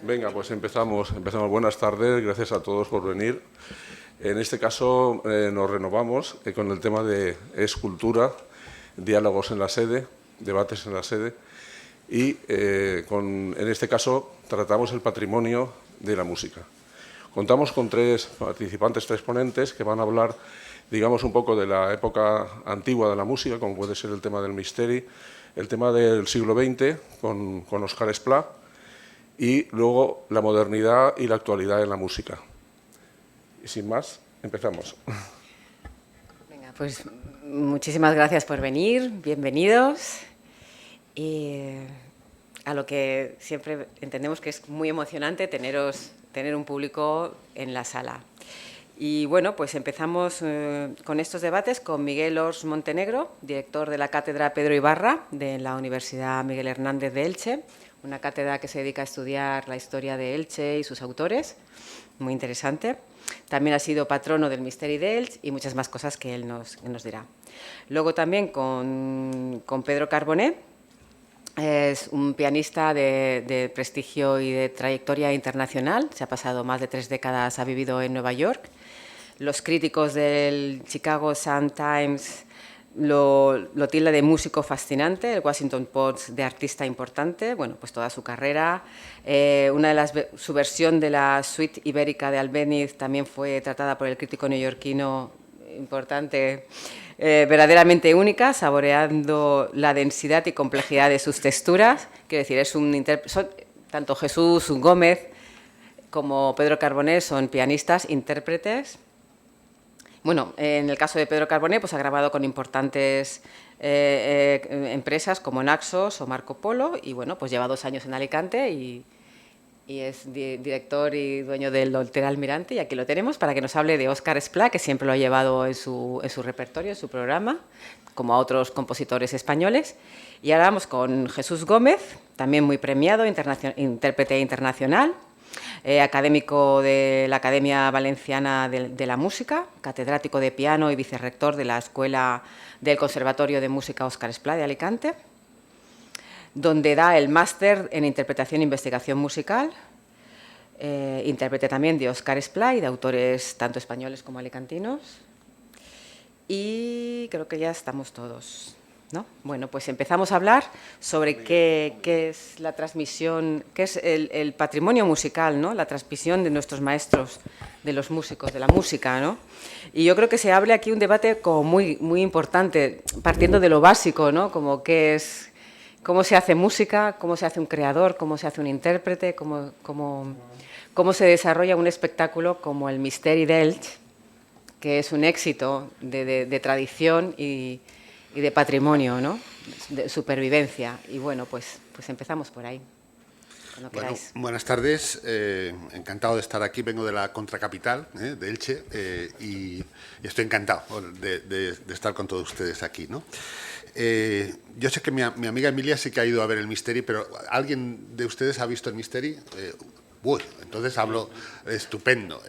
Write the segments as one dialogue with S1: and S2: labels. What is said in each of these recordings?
S1: Venga, pues empezamos. Buenas tardes, gracias a todos por venir. En este caso nos renovamos con el tema de escultura, diálogos en la sede, debates en la sede y en este caso tratamos el patrimonio de la música. Contamos con tres participantes, tres ponentes que van a hablar, digamos, un poco de la época antigua de la música, como puede ser el tema del misteri, el tema del siglo XX con Óscar Esplá, y luego la modernidad y la actualidad en la música. Y sin más, empezamos.
S2: Venga, pues muchísimas gracias por venir, bienvenidos. Y a lo que siempre entendemos que es muy emocionante tener un público en la sala. Y bueno, pues empezamos con estos debates con Miguel Ors Montenegro, director de la Cátedra Pedro Ibarra de la Universidad Miguel Hernández de Elche, una cátedra que se dedica a estudiar la historia de Elche y sus autores, muy interesante. También ha sido patrono del Misteri de Elche y muchas más cosas que él nos dirá. Luego también con Pedro Carboné, es un pianista de prestigio y de trayectoria internacional, se ha pasado más de 3 décadas, ha vivido en Nueva York. Los críticos del Chicago Sun-Times lo tilda de músico fascinante, el Washington Post de artista importante, bueno, pues toda su carrera. Su versión de la suite ibérica de Albéniz también fue tratada por el crítico neoyorquino importante, verdaderamente única, saboreando la densidad y complejidad de sus texturas. Quiero decir, tanto Jesús Gómez como Pedro Carboné son pianistas, intérpretes. Bueno, en el caso de Pedro Carboné, pues ha grabado con importantes empresas como Naxos o Marco Polo y bueno, pues lleva 2 años en Alicante y es director y dueño del Hotel Almirante, y aquí lo tenemos para que nos hable de Óscar Esplá, que siempre lo ha llevado en su repertorio, en su programa, como a otros compositores españoles. Y ahora vamos con Jesús Gómez, también muy premiado, intérprete internacional, académico de la Academia Valenciana de la Música, catedrático de piano y vicerrector de la Escuela del Conservatorio de Música Óscar Esplá de Alicante, donde da el máster en Interpretación e Investigación Musical, intérprete también de Óscar Esplá y de autores tanto españoles como alicantinos. Y creo que ya estamos todos, ¿no? Bueno, pues empezamos a hablar sobre qué es la transmisión, qué es el patrimonio musical, ¿no? La transmisión de nuestros maestros, de los músicos, de la música, ¿no? Y yo creo que se abre aquí un debate como muy importante, partiendo de lo básico, ¿no? Como qué es... Cómo se hace música, cómo se hace un creador, cómo se hace un intérprete, cómo se desarrolla un espectáculo como el Misteri d'Elx, que es un éxito de tradición y de patrimonio, ¿no? De supervivencia. Y bueno, pues empezamos por ahí.
S3: Bueno, buenas tardes, encantado de estar aquí, vengo de la contracapital, de Elche, y estoy encantado de estar con todos ustedes aquí, ¿no? Yo sé que mi amiga Emilia sí que ha ido a ver el Misteri, pero ¿alguien de ustedes ha visto el Misteri? Uy, entonces hablo estupendo,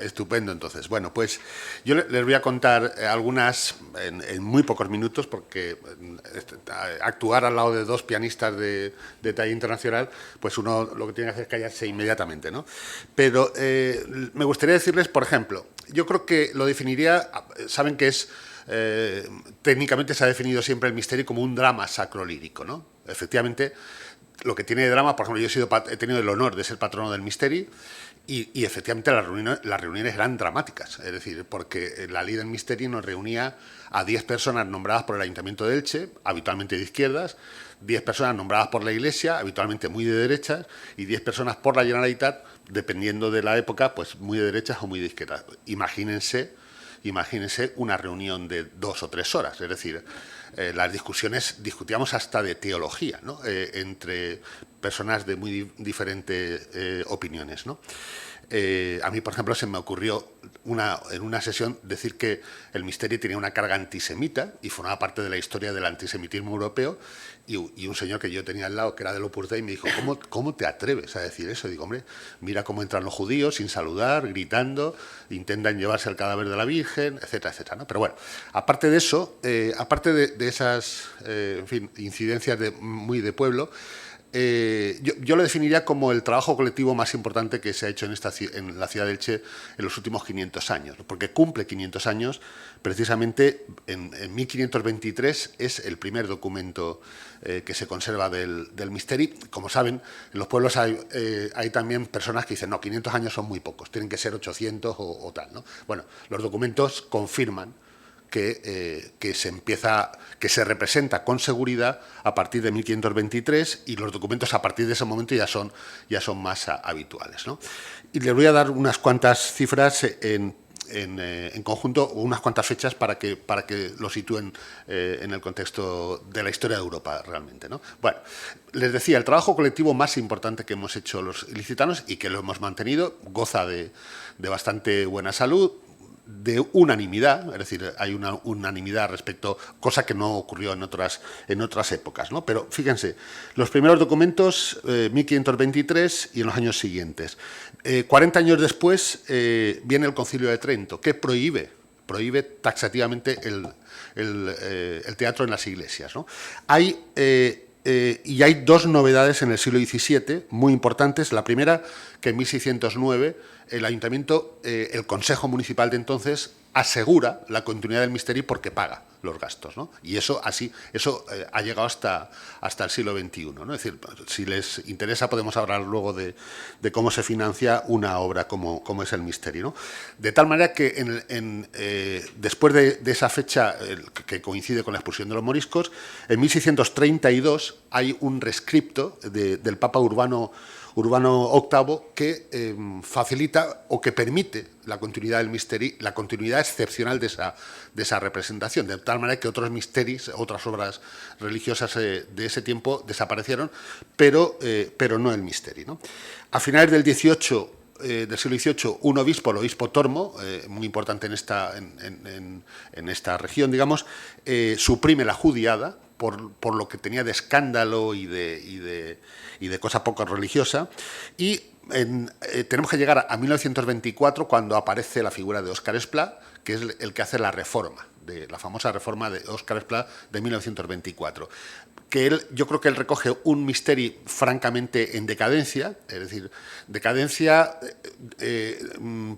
S3: entonces. Bueno, pues yo les voy a contar algunas en muy pocos minutos, porque actuar al lado de 2 pianistas de talla internacional, pues uno lo que tiene que hacer es callarse inmediatamente, ¿no? Pero me gustaría decirles, por ejemplo, yo creo que lo definiría, saben que es... técnicamente se ha definido siempre el Misteri como un drama sacro-lírico, ¿no? Efectivamente, lo que tiene de drama, por ejemplo, yo he tenido el honor de ser patrono del Misteri y efectivamente las reuniones eran dramáticas, es decir, porque la ley del Misteri nos reunía a 10 personas nombradas por el Ayuntamiento de Elche, habitualmente de izquierdas, 10 personas nombradas por la Iglesia, habitualmente muy de derechas, y 10 personas por la Generalitat, dependiendo de la época, pues muy de derechas o muy de izquierdas. Imagínense una reunión de 2 o 3 horas, es decir, las discutíamos hasta de teología, ¿no? Entre personas de muy diferentes opiniones, ¿no? A mí, por ejemplo, se me ocurrió en una sesión decir que el Misteri tenía una carga antisemita y formaba parte de la historia del antisemitismo europeo, y un señor que yo tenía al lado, que era del Opus Dei, me dijo, ¿cómo te atreves a decir eso? Digo, hombre, mira cómo entran los judíos sin saludar, gritando, intentan llevarse el cadáver de la Virgen, etcétera, etcétera, ¿no? Pero bueno, aparte de eso, aparte de esas en fin, incidencias muy de pueblo, yo lo definiría como el trabajo colectivo más importante que se ha hecho en la ciudad de Elche en los últimos 500 años, porque cumple 500 años, precisamente en 1523 es el primer documento que se conserva del Misteri. Como saben, en los pueblos hay también personas que dicen, no, 500 años son muy pocos, tienen que ser 800 o tal, ¿no? Bueno, los documentos confirman que se representa con seguridad a partir de 1523 y los documentos a partir de ese momento ya son más habituales, ¿no? Y les voy a dar unas cuantas cifras en conjunto, o unas cuantas fechas para que lo sitúen en el contexto de la historia de Europa realmente, ¿no? Bueno, les decía, el trabajo colectivo más importante que hemos hecho los ilicitanos y que lo hemos mantenido, goza de bastante buena salud, de unanimidad, es decir, hay una unanimidad respecto, cosa que no ocurrió en otras épocas, ¿no? Pero fíjense, los primeros documentos, 1523 y en los años siguientes. 40 años después viene el Concilio de Trento, que prohíbe taxativamente el teatro en las iglesias, ¿no? Y hay dos novedades en el siglo XVII muy importantes. La primera, que en 1609 el ayuntamiento, el Consejo Municipal de entonces, asegura la continuidad del Misteri porque paga los gastos, ¿no? Y eso ha llegado hasta el siglo XXI, ¿no? Es decir, si les interesa podemos hablar luego de cómo se financia una obra como es el Misteri, ¿no? De tal manera que después de esa fecha, que coincide con la expulsión de los moriscos, en 1632 hay un rescripto del Papa Urbano VIII que facilita o que permite la continuidad del Misteri, la continuidad excepcional de esa representación, de tal manera que otros misteris, otras obras religiosas de ese tiempo desaparecieron, pero no el Misteri, ¿no? A finales del siglo XVIII, un obispo, el obispo Tormo, muy importante en esta región, digamos, suprime la judiada por lo que tenía de escándalo y de cosa poco religiosa, y tenemos que llegar a 1924, cuando aparece la figura de Óscar Esplá, que es el que hace la reforma, la famosa reforma de Óscar Esplá de 1924, que yo creo que él recoge un Misteri francamente en decadencia, es decir, decadencia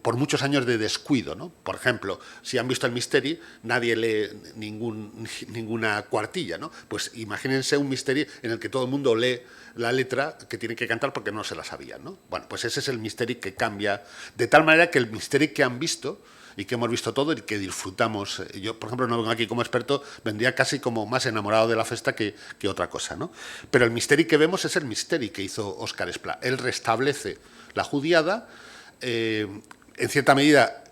S3: por muchos años de descuido, ¿no? Por ejemplo, si han visto el Misteri, nadie lee ninguna cuartilla, ¿no? Pues imagínense un Misteri en el que todo el mundo lee la letra que tienen que cantar porque no se la sabían, ¿no? Bueno, pues ese es el Misteri que cambia, de tal manera que el Misteri que han visto y que hemos visto todo y que disfrutamos. Yo, por ejemplo, no vengo aquí como experto, vendría casi como más enamorado de la fiesta que otra cosa, ¿no? Pero el Misteri que vemos es el Misteri que hizo Óscar Esplá. Él restablece la judiada, en cierta medida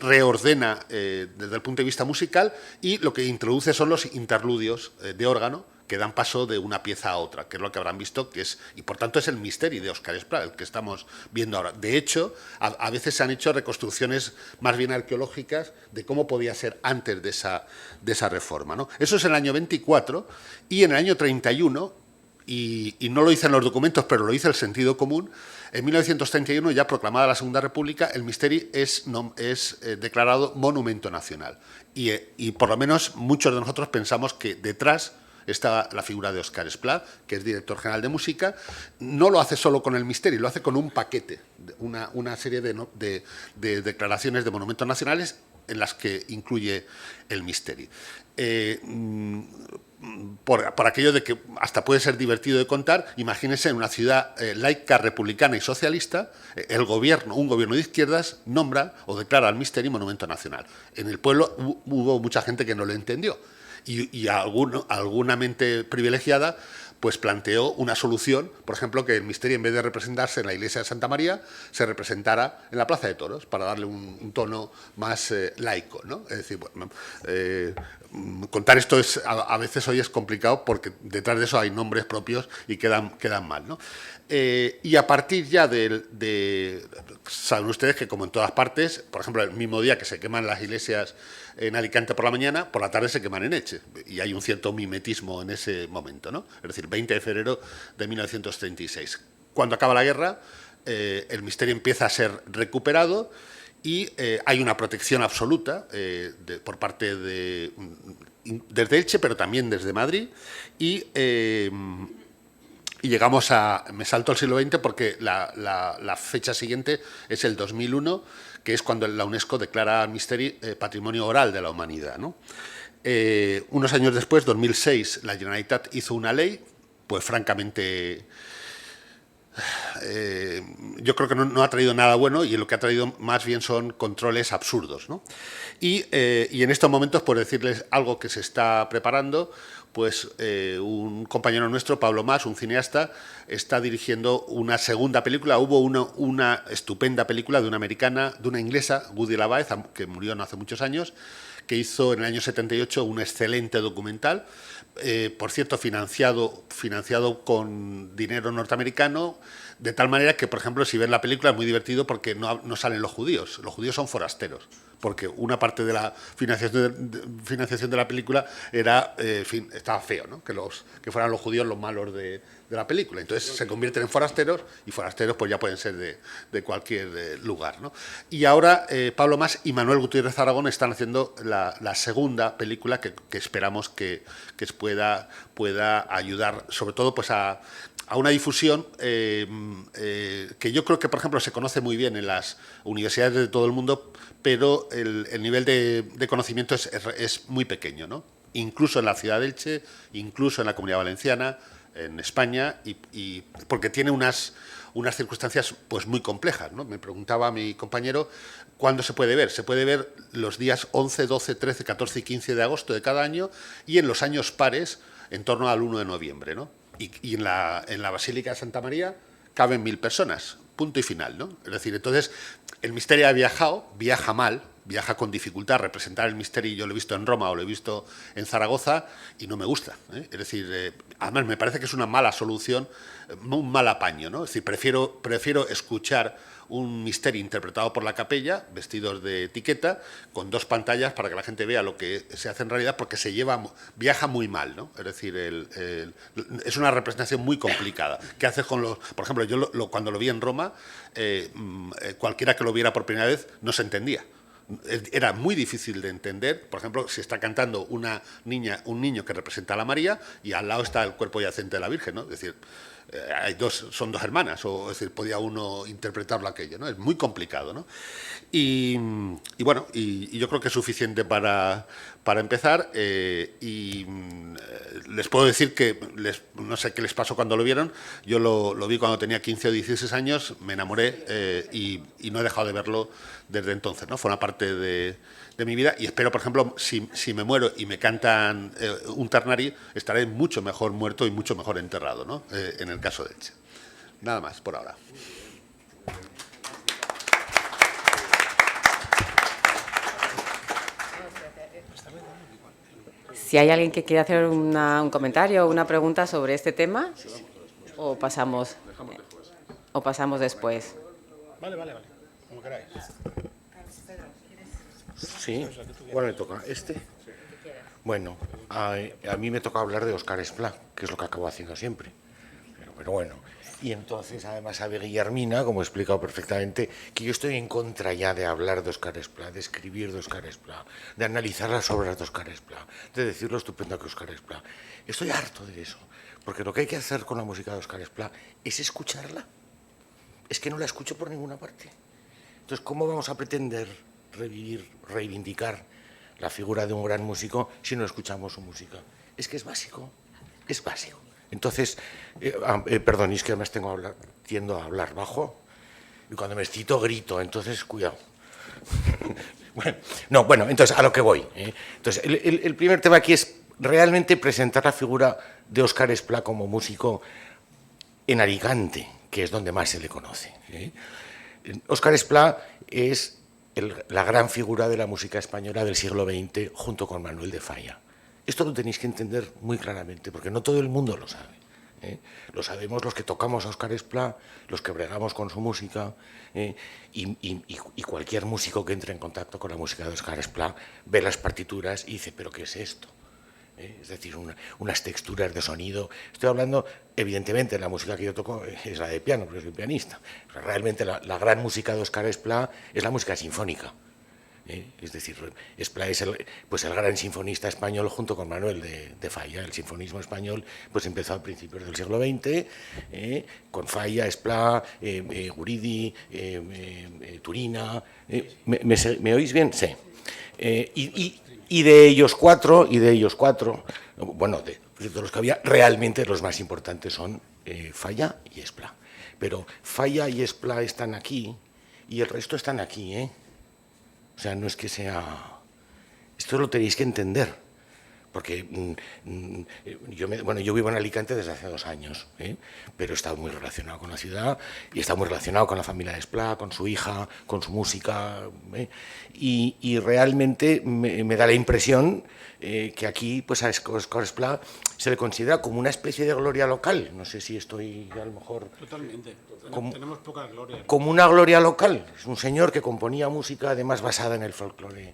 S3: reordena desde el punto de vista musical, y lo que introduce son los interludios de órgano que dan paso de una pieza a otra, que es lo que habrán visto, y por tanto es el Misteri de Óscar Esplá, el que estamos viendo ahora. De hecho, a veces se han hecho reconstrucciones más bien arqueológicas de cómo podía ser antes de esa reforma, ¿no? Eso es en el año 24, y en el año 31, y no lo dicen los documentos, pero lo dice el sentido común, en 1931, ya proclamada la Segunda República, el Misteri es declarado monumento nacional. Y por lo menos muchos de nosotros pensamos que detrás está la figura de Óscar Esplá, que es director general de música. No lo hace solo con el Misteri, lo hace con un paquete, una serie de declaraciones de monumentos nacionales en las que incluye el Misteri. Por aquello de que hasta puede ser divertido de contar, imagínense en una ciudad laica, republicana y socialista, un gobierno de izquierdas, nombra o declara al Misteri monumento nacional. En el pueblo hubo mucha gente que no lo entendió. Y alguna mente privilegiada pues planteó una solución, por ejemplo, que el Misteri, en vez de representarse en la iglesia de Santa María, se representara en la Plaza de Toros, para darle un tono más laico, ¿no? Es decir, bueno, contar esto a veces hoy es complicado, porque detrás de eso hay nombres propios y quedan mal, ¿no? Y a partir ya saben ustedes que, como en todas partes, por ejemplo, el mismo día que se queman las iglesias en Alicante por la mañana, por la tarde se queman en Elche, y hay un cierto mimetismo en ese momento, ¿no? Es decir, 20 de febrero de 1936. Cuando acaba la guerra, el Misteri empieza a ser recuperado, y hay una protección absoluta por parte desde Elche, pero también desde Madrid, y Y llegamos me salto al siglo XX porque la fecha siguiente es el 2001, que es cuando la UNESCO declara al Misteri Patrimonio Oral de la Humanidad, ¿no? Unos años después, 2006, la Generalitat hizo una ley, pues francamente, yo creo que no ha traído nada bueno, y lo que ha traído más bien son controles absurdos, ¿no? Y en estos momentos, por decirles algo que se está preparando, pues un compañero nuestro, Pablo Mas, un cineasta, está dirigiendo una segunda película. Hubo una estupenda película de una americana, de una inglesa, Woody Lavaez, que murió no hace muchos años, que hizo en el año 78 un excelente documental, por cierto, financiado con dinero norteamericano, de tal manera que, por ejemplo, si ven la película es muy divertido porque no salen los judíos son forasteros, porque una parte de la financiación de la película era, en fin, estaba feo, ¿no? Que fueran los judíos los malos de la película. Entonces se convierten en forasteros, y forasteros pues ya pueden ser de cualquier lugar, ¿no? Y ahora Pablo Mas y Manuel Gutiérrez Aragón están haciendo la segunda película que esperamos que pueda ayudar, sobre todo pues a una difusión que yo creo que, por ejemplo, se conoce muy bien en las universidades de todo el mundo, pero el nivel de conocimiento es muy pequeño, ¿no? Incluso en la ciudad de Elche, incluso en la Comunidad Valenciana, en España, y porque tiene unas circunstancias pues muy complejas, ¿no? Me preguntaba mi compañero cuándo se puede ver. Se puede ver los días 11, 12, 13, 14 y 15 de agosto de cada año, y en los años pares en torno al 1 de noviembre, ¿no? Y en la Basílica de Santa María caben 1000 personas, punto y final, ¿no? Es decir, entonces, el Misteri ha viaja mal, viaja con dificultad. Representar el Misteri, yo lo he visto en Roma o lo he visto en Zaragoza, y no me gusta, ¿eh? Es decir, además me parece que es una mala solución, un mal apaño, ¿no? Es decir, prefiero escuchar un Misteri interpretado por la capella, vestidos de etiqueta, con 2 pantallas para que la gente vea lo que se hace en realidad, porque viaja muy mal, ¿no? Es decir, es una representación muy complicada. ¿Qué haces con los...? Por ejemplo, yo cuando lo vi en Roma, cualquiera que lo viera por primera vez no se entendía. Era muy difícil de entender. Por ejemplo, si está cantando un niño que representa a la María, y al lado está el cuerpo yacente de la Virgen, ¿no? Es decir, son 2 hermanas, es decir, podía uno interpretarlo aquello, ¿no? Es muy complicado, ¿no? Y bueno, y yo creo que es suficiente para empezar, y les puedo decir que no sé qué les pasó cuando lo vieron. Yo lo vi cuando tenía 15 o 16 años, me enamoré, y no he dejado de verlo desde entonces, ¿no? Fue una parte de mi vida, y espero, por ejemplo, si me muero y me cantan un Ternari, estaré mucho mejor muerto y mucho mejor enterrado, ¿no? En el caso de Elche. Nada más por ahora.
S2: Si hay alguien que quiera hacer un comentario o una pregunta sobre este tema, o pasamos después.
S4: Vale, como queráis.
S5: Sí, ¿cuál me toca? ¿Este? Bueno, a mí me toca hablar de Óscar Esplá, que es lo que acabo haciendo siempre. Pero bueno, y entonces además sabe Guillermina, como he explicado perfectamente, que yo estoy en contra ya de hablar de Óscar Esplá, de escribir de Óscar Esplá, de analizar las obras de Óscar Esplá, de decir lo estupendo que es Óscar Esplá. Estoy harto de eso, porque lo que hay que hacer con la música de Óscar Esplá es escucharla. Es que no la escucho por ninguna parte. Entonces, ¿cómo vamos a pretender reivindicar la figura de un gran músico si no escuchamos su música? Es que es básico. Entonces, perdón, es que además tiendo a hablar bajo, y cuando me excito grito, entonces cuidado. Bueno, entonces a lo que voy. Entonces, el primer tema aquí es realmente presentar la figura de Óscar Esplá como músico en Alicante, que es donde más se le conoce. Óscar Esplá es la gran figura de la música española del siglo XX, junto con Manuel de Falla. Esto lo tenéis que entender muy claramente, porque no todo el mundo lo sabe. Lo sabemos los que tocamos a Óscar Esplá, los que bregamos con su música, y cualquier músico que entre en contacto con la música de Óscar Esplá ve las partituras y dice, ¿pero qué es esto? Es decir, unas texturas de sonido. Estoy hablando, evidentemente, la música que yo toco es la de piano, porque soy pianista. Realmente la gran música de Óscar Esplá es la música sinfónica. Es decir, Esplá es el gran sinfonista español junto con Manuel de Falla. El sinfonismo español pues empezó a principios del siglo XX, con Falla, Esplá, Guridi, Turina. ¿Me oís bien? Sí. Y de ellos cuatro, bueno, de los que había, realmente los más importantes son Falla y Esplá. Pero Falla y Esplá están aquí y el resto están aquí, ¿eh? O sea, no es que sea... Esto lo tenéis que entender, porque yo vivo en Alicante desde hace 2 años, pero he estado muy relacionado con la ciudad y he estado muy relacionado con la familia de Esplá, con su hija, con su música, y realmente me da la impresión que aquí pues a Óscar Esplá se le considera como una especie de gloria local. No sé si estoy a lo mejor...
S4: Totalmente. Tenemos poca gloria.
S5: Como una gloria local. Es un señor que componía música además basada en el folclore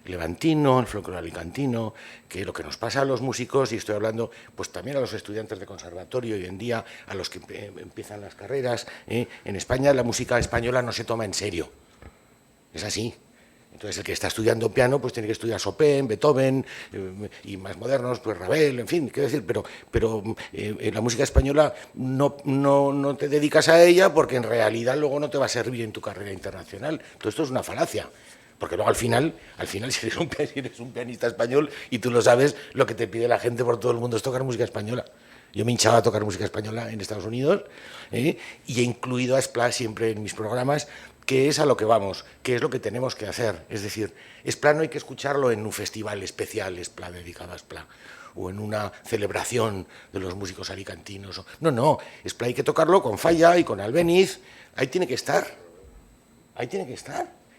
S5: levantino, el folclore alicantino, que lo que nos pasa a los músicos, y estoy hablando pues también a los estudiantes de conservatorio hoy en día, a los que empiezan las carreras, en España la música española no se toma en serio. Es así. Entonces el que está estudiando piano pues tiene que estudiar Chopin, Beethoven, y más modernos pues Ravel, en fin, quiero decir, pero en la música española no te dedicas a ella porque en realidad luego no te va a servir en tu carrera internacional. Todo esto es una falacia. Porque luego al final si eres un pianista español y tú lo sabes, lo que te pide la gente por todo el mundo es tocar música española. Yo me hinchaba a tocar música española en Estados Unidos, y he incluido a Esplá siempre en mis programas, que es a lo que vamos, que es lo que tenemos que hacer. Es decir, Esplá no hay que escucharlo en un festival especial, Esplá dedicado a Esplá, o en una celebración de los músicos alicantinos. No, Esplá hay que tocarlo con Falla y con Albéniz. Ahí tiene que estar.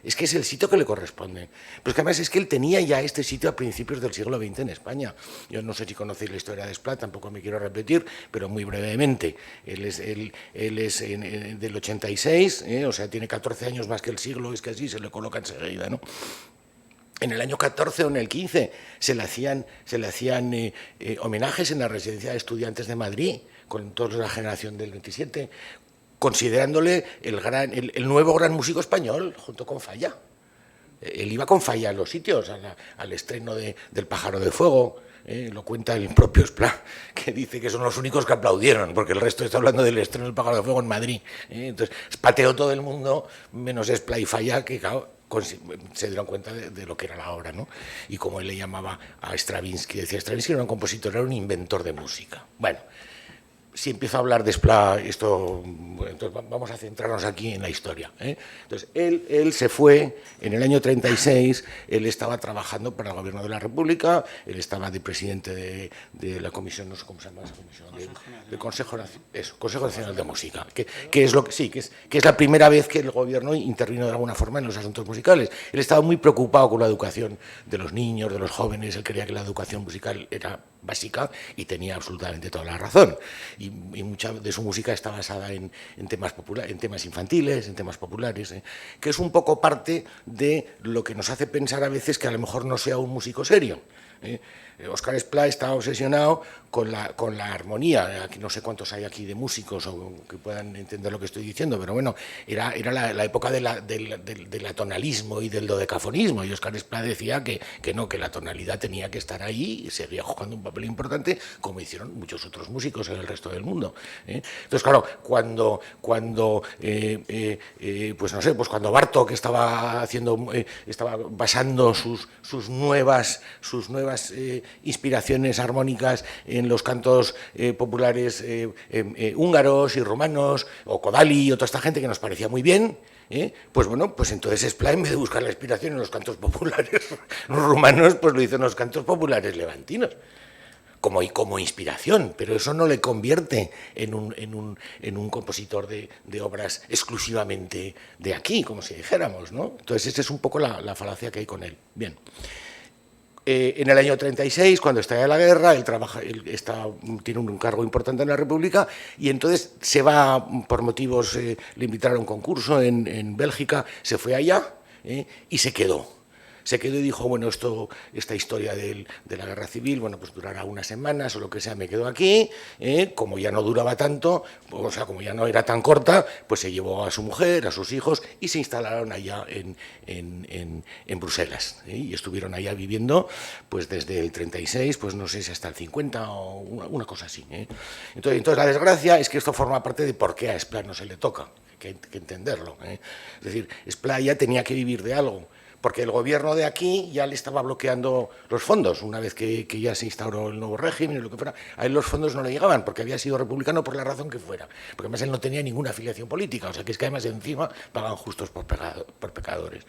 S5: Es que es el sitio que le corresponde. Pero es que además es que él tenía ya este sitio a principios del siglo XX en España. Yo no sé si conocéis la historia de Esplá, tampoco me quiero repetir, pero muy brevemente. Él es del 86, o sea, tiene 14 años más que el siglo, es que así se le coloca enseguida, ¿no? En el año 14 o en el 15 se le hacían homenajes en la residencia de estudiantes de Madrid, con toda la generación del 27, considerándole el nuevo gran músico español, junto con Falla. Él iba con Falla a los sitios, al estreno del Pájaro de Fuego, lo cuenta el propio Esplá, que dice que son los únicos que aplaudieron, porque el resto está hablando del estreno del Pájaro de Fuego en Madrid. Entonces, pateó todo el mundo, menos Esplá y Falla, que claro, se dieron cuenta de lo que era la obra, ¿no? Y como él le llamaba a Stravinsky, decía, Stravinsky era un compositor, era un inventor de música. Bueno, si empiezo a hablar de Esplá, entonces vamos a centrarnos aquí en la historia. Entonces, él se fue en el año 36, él estaba trabajando para el Gobierno de la República, él estaba de presidente de la comisión, no sé cómo se llama esa comisión, del Consejo Nacional de Música, que es la primera vez que el Gobierno intervino de alguna forma en los asuntos musicales. Él estaba muy preocupado con la educación de los niños, de los jóvenes, él creía que la educación musical era básica y tenía absolutamente toda la razón. Y mucha de su música está basada en temas en temas infantiles, en temas populares, que es un poco parte de lo que nos hace pensar a veces que a lo mejor no sea un músico serio. Óscar Esplá estaba obsesionado con la armonía. Aquí no sé cuántos hay aquí de músicos o que puedan entender lo que estoy diciendo, pero bueno, era la época del atonalismo y del dodecafonismo, y Óscar Esplá decía que la tonalidad tenía que estar ahí y seguía jugando un papel importante, como hicieron muchos otros músicos en el resto del mundo. Entonces, claro, cuando Bartók estaba basando sus nuevas inspiraciones armónicas en los cantos populares húngaros y rumanos, o Kodály y toda esta gente que nos parecía muy bien, pues entonces Esplá, en vez de buscar la inspiración en los cantos populares rumanos, pues lo hizo en los cantos populares levantinos, como inspiración, pero eso no le convierte en un compositor de obras exclusivamente de aquí, como si dijéramos, ¿no? Entonces esa es un poco la falacia que hay con él. Bien. En el año 36, cuando estalla la guerra, él tiene un cargo importante en la República y entonces se va por motivos, le invitaron a un concurso en Bélgica, se fue allá y se quedó. se quedó y dijo, bueno, esta historia de la guerra civil, bueno, pues durará unas semanas o lo que sea, me quedo aquí, como ya no duraba tanto, o sea, como ya no era tan corta, pues se llevó a su mujer, a sus hijos y se instalaron allá en Bruselas, y estuvieron allá viviendo pues desde el 36, pues no sé si hasta el 50 o una cosa así. Entonces la desgracia es que esto forma parte de por qué a Esplá no se le toca, que hay que entenderlo. Es decir, Esplá ya tenía que vivir de algo, porque el gobierno de aquí ya le estaba bloqueando los fondos, una vez que ya se instauró el nuevo régimen y lo que fuera, a él los fondos no le llegaban, porque había sido republicano por la razón que fuera, porque además él no tenía ninguna afiliación política, o sea que es que además encima pagan justos por pecadores.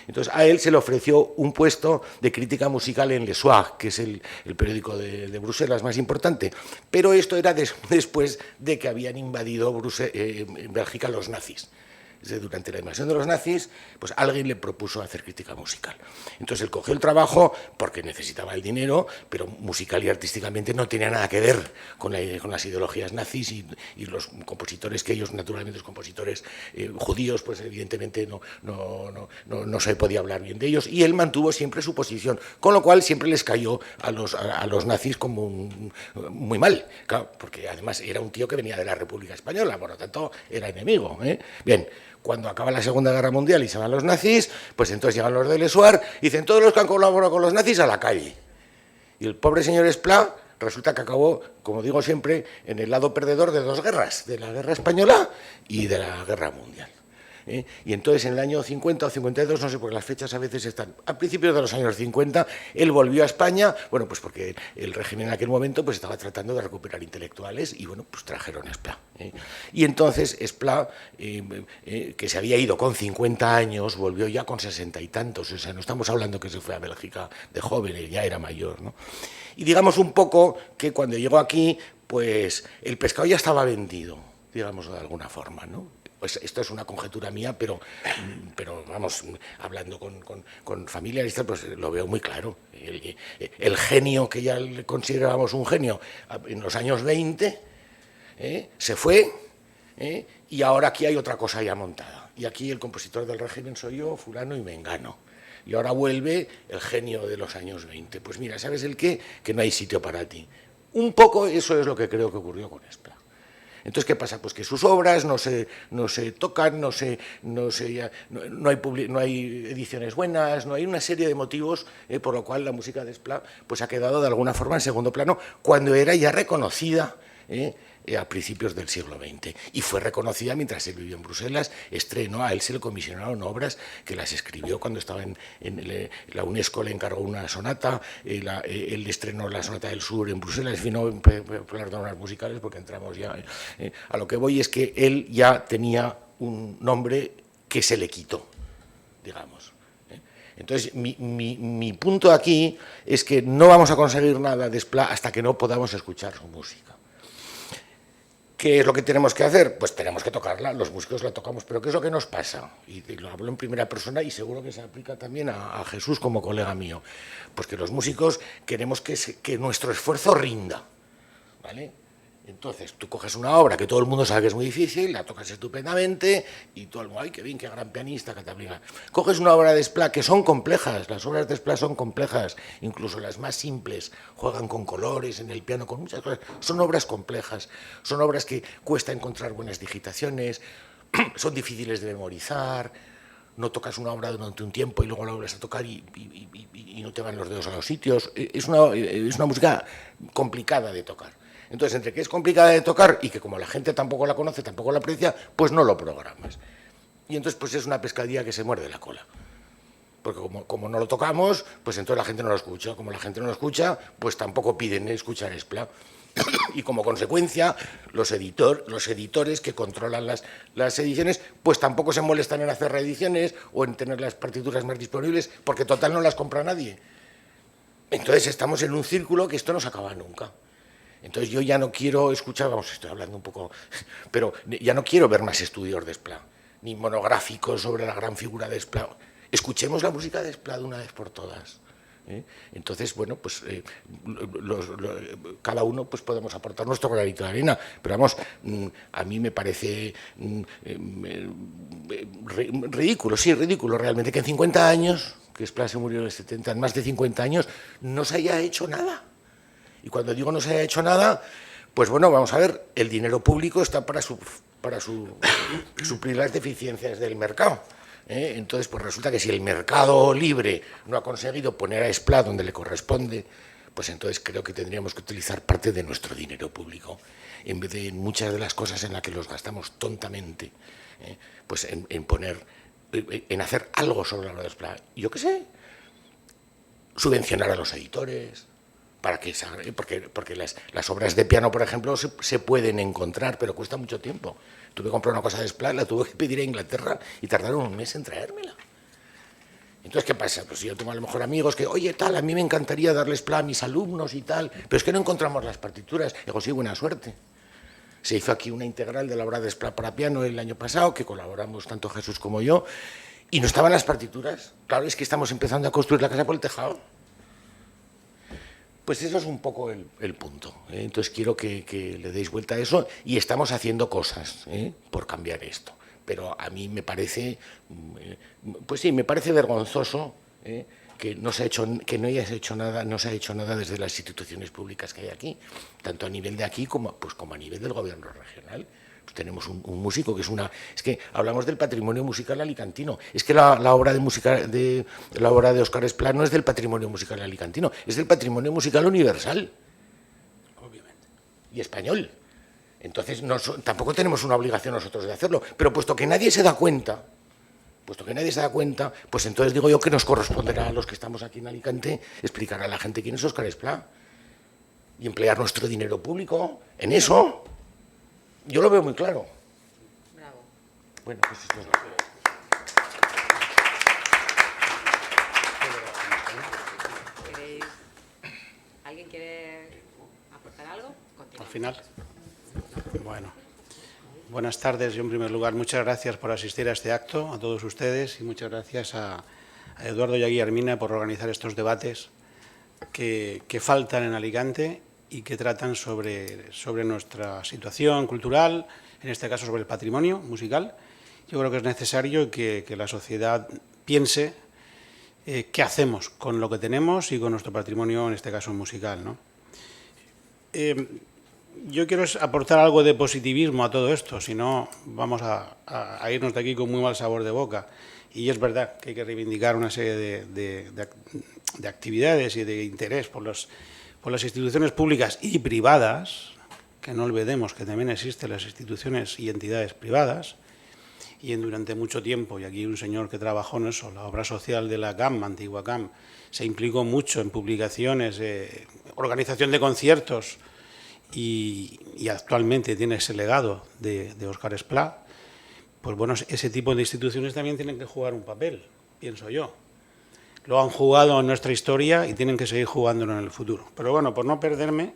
S5: Entonces a él se le ofreció un puesto de crítica musical en Le Soir, que es el periódico de Bruselas más importante, pero esto era después de que habían invadido Bélgica los nazis. Durante la invasión de los nazis, pues alguien le propuso hacer crítica musical. Entonces él cogió el trabajo porque necesitaba el dinero, pero musical y artísticamente no tenía nada que ver con las ideologías nazis y los compositores, que ellos naturalmente los compositores judíos, pues evidentemente no se podía hablar bien de ellos, y él mantuvo siempre su posición, con lo cual siempre les cayó a los nazis como muy mal, claro, porque además era un tío que venía de la República Española, por lo tanto era enemigo. Bien. Cuando acaba la Segunda Guerra Mundial y se van los nazis, pues entonces llegan los de Le Soir y dicen, todos los que han colaborado con los nazis a la calle. Y el pobre señor Esplá resulta que acabó, como digo siempre, en el lado perdedor de dos guerras, de la Guerra Española y de la Guerra Mundial. Y entonces en el año 50 o 52, no sé, porque las fechas a veces están a principios de los años 50, él volvió a España, bueno, pues porque el régimen en aquel momento pues estaba tratando de recuperar intelectuales y bueno, pues trajeron a Esplá. Y entonces Esplá, que se había ido con 50 años, volvió ya con 60 y tantos, o sea, no estamos hablando que se fue a Bélgica de joven, ya era mayor, ¿no? Y digamos un poco que cuando llegó aquí, pues el pescado ya estaba vendido, digamos de alguna forma, ¿no? Pues esto es una conjetura mía, pero vamos, hablando con familiares, pues lo veo muy claro. El genio, que ya le considerábamos un genio en los años 20, se fue, y ahora aquí hay otra cosa ya montada. Y aquí el compositor del régimen soy yo, fulano y mengano. Y ahora vuelve el genio de los años 20. Pues mira, ¿sabes el qué? Que no hay sitio para ti. Un poco eso es lo que creo que ocurrió con Esplá. Entonces, ¿qué pasa? Pues que sus obras no se tocan, no hay ediciones buenas, no hay una serie de motivos por lo cual la música de Esplá pues ha quedado de alguna forma en segundo plano, cuando era ya reconocida a principios del siglo XX. Y fue reconocida mientras él vivió en Bruselas, estrenó, a él se le comisionaron obras que las escribió cuando estaba la UNESCO le encargó una sonata, él estrenó la Sonata del Sur en Bruselas, en fin, no hablar de obras musicales porque entramos ya. A lo que voy es que él ya tenía un nombre que se le quitó, digamos. Entonces, mi punto aquí es que no vamos a conseguir nada de Esplá hasta que no podamos escuchar su música. ¿Qué es lo que tenemos que hacer? Pues tenemos que tocarla, los músicos la tocamos, pero ¿qué es lo que nos pasa? Y lo hablo en primera persona y seguro que se aplica también a Jesús como colega mío. Pues que los músicos queremos que nuestro esfuerzo rinda, ¿vale? Entonces, tú coges una obra que todo el mundo sabe que es muy difícil, la tocas estupendamente y todo el mundo, ¡ay, qué bien, qué gran pianista, que te aplica! Coges una obra de Esplá, que son complejas, las obras de Esplá son complejas, incluso las más simples, juegan con colores en el piano, con muchas cosas, son obras complejas, son obras que cuesta encontrar buenas digitaciones, son difíciles de memorizar, no tocas una obra durante un tiempo y luego la vuelves a tocar y no te van los dedos a los sitios, es una música complicada de tocar. Entonces, entre que es complicada de tocar y que como la gente tampoco la conoce, tampoco la aprecia, pues no lo programas. Y entonces pues es una pescadilla que se muerde la cola. Porque como no lo tocamos, pues entonces la gente no lo escucha. Como la gente no lo escucha, pues tampoco piden escuchar Esplá. Y como consecuencia, los editores que controlan las ediciones, pues tampoco se molestan en hacer reediciones o en tener las partituras más disponibles, porque total no las compra nadie. Entonces estamos en un círculo que esto no se acaba nunca. Entonces yo ya no quiero escuchar, vamos, estoy hablando un poco, pero ya no quiero ver más estudios de Esplá, ni monográficos sobre la gran figura de Esplá. Escuchemos la música de Esplá de una vez por todas. Entonces, bueno, pues cada uno pues podemos aportar nuestro granito de arena, pero vamos, a mí me parece ridículo realmente que en 50 años, que Esplá se murió en el 70, en más de 50 años, no se haya hecho nada. Y cuando digo no se haya hecho nada, pues bueno, vamos a ver, el dinero público está para suplir las deficiencias del mercado. Entonces, pues resulta que si el mercado libre no ha conseguido poner a Esplá donde le corresponde, pues entonces creo que tendríamos que utilizar parte de nuestro dinero público, en vez de en muchas de las cosas en las que los gastamos tontamente, pues en hacer algo sobre la obra de Esplá. Yo qué sé, subvencionar a los editores, porque las obras de piano, por ejemplo, se pueden encontrar, pero cuesta mucho tiempo. Tuve que comprar una cosa de Esplá, la tuve que pedir a Inglaterra y tardaron un mes en traérmela. Entonces, ¿qué pasa? Pues yo tengo a lo mejor amigos que, oye, tal, a mí me encantaría darle Esplá a mis alumnos y tal, pero es que no encontramos las partituras. Digo, sí, buena suerte. Se hizo aquí una integral de la obra de Esplá para piano el año pasado, que colaboramos tanto Jesús como yo, y no estaban las partituras. Claro, es que estamos empezando a construir la casa por el tejado. Pues eso es un poco el punto. Entonces quiero que le deis vuelta a eso y estamos haciendo cosas por cambiar esto. Pero a mí me parece, pues sí, me parece vergonzoso que no se haya hecho nada desde las instituciones públicas que hay aquí, tanto a nivel de aquí como a nivel del gobierno regional. Tenemos un músico que es que hablamos del patrimonio musical alicantino. Es que la obra de Óscar Esplá no es del patrimonio musical alicantino, es del patrimonio musical universal. Obviamente. Y español. Entonces tampoco tenemos una obligación nosotros de hacerlo, pero puesto que nadie se da cuenta, pues entonces digo yo que nos corresponderá a los que estamos aquí en Alicante explicar a la gente quién es Óscar Esplá y emplear nuestro dinero público en eso. Yo lo veo muy claro.
S2: Bravo.
S5: Bueno, pues esto es lo que...
S2: ¿Alguien quiere aportar algo? Continúa.
S4: Al final. Bueno. Buenas tardes. Yo, en primer lugar, muchas gracias por asistir a este acto, a todos ustedes, y muchas gracias a Eduardo y a Guillermina por organizar estos debates que faltan en Alicante y que tratan sobre nuestra situación cultural, en este caso sobre el patrimonio musical. Yo creo que es necesario que la sociedad piense qué hacemos con lo que tenemos y con nuestro patrimonio, en este caso musical, ¿no? Yo quiero aportar algo de positivismo a todo esto, si no vamos a irnos de aquí con muy mal sabor de boca. Y es verdad que hay que reivindicar una serie de actividades y de interés por las instituciones públicas y privadas, que no olvidemos que también existen las instituciones y entidades privadas, y durante mucho tiempo, y aquí un señor que trabajó en eso, la obra social de la CAM, antigua CAM, se implicó mucho en publicaciones, organización de conciertos, y actualmente tiene ese legado de Óscar Esplá. Pues bueno, ese tipo de instituciones también tienen que jugar un papel, pienso yo. Lo han jugado en nuestra historia y tienen que seguir jugándolo en el futuro. Pero bueno, por no perderme,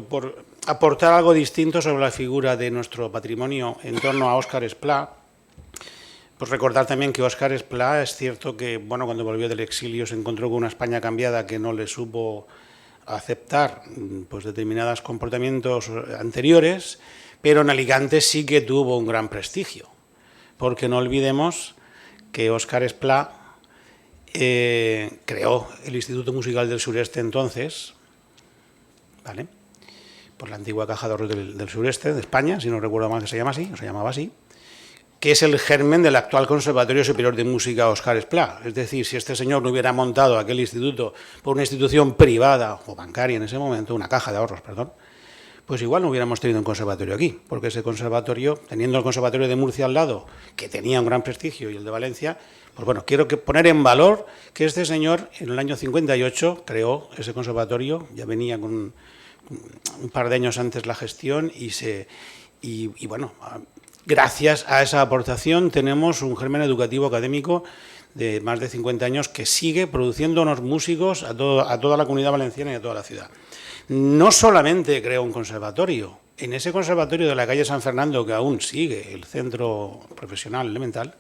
S4: por aportar algo distinto sobre la figura de nuestro patrimonio en torno a Óscar Esplá, pues recordar también que Óscar Esplá, es cierto que bueno, cuando volvió del exilio se encontró con una España cambiada que no le supo aceptar pues determinados comportamientos anteriores, pero en Alicante sí que tuvo un gran prestigio, porque no olvidemos que Óscar Esplá creó el Instituto Musical del Sureste entonces, ¿vale?, por la antigua Caja de Ahorros del Sureste de España, si no recuerdo mal que se llama así, o se llamaba así, que es el germen del actual Conservatorio Superior de Música Óscar Esplá. Es decir, si este señor no hubiera montado aquel instituto por una institución privada o bancaria en ese momento, una caja de ahorros, perdón, pues igual no hubiéramos tenido un conservatorio aquí, porque ese conservatorio, teniendo el Conservatorio de Murcia al lado, que tenía un gran prestigio, y el de Valencia, pues bueno, quiero poner en valor que este señor en el año 58 creó ese conservatorio, ya venía con un par de años antes la gestión y bueno, gracias a esa aportación tenemos un germen educativo académico de más de 50 años que sigue produciendo unos músicos a toda la Comunidad Valenciana y a toda la ciudad. No solamente creó un conservatorio, en ese conservatorio de la calle San Fernando, que aún sigue el centro profesional elemental,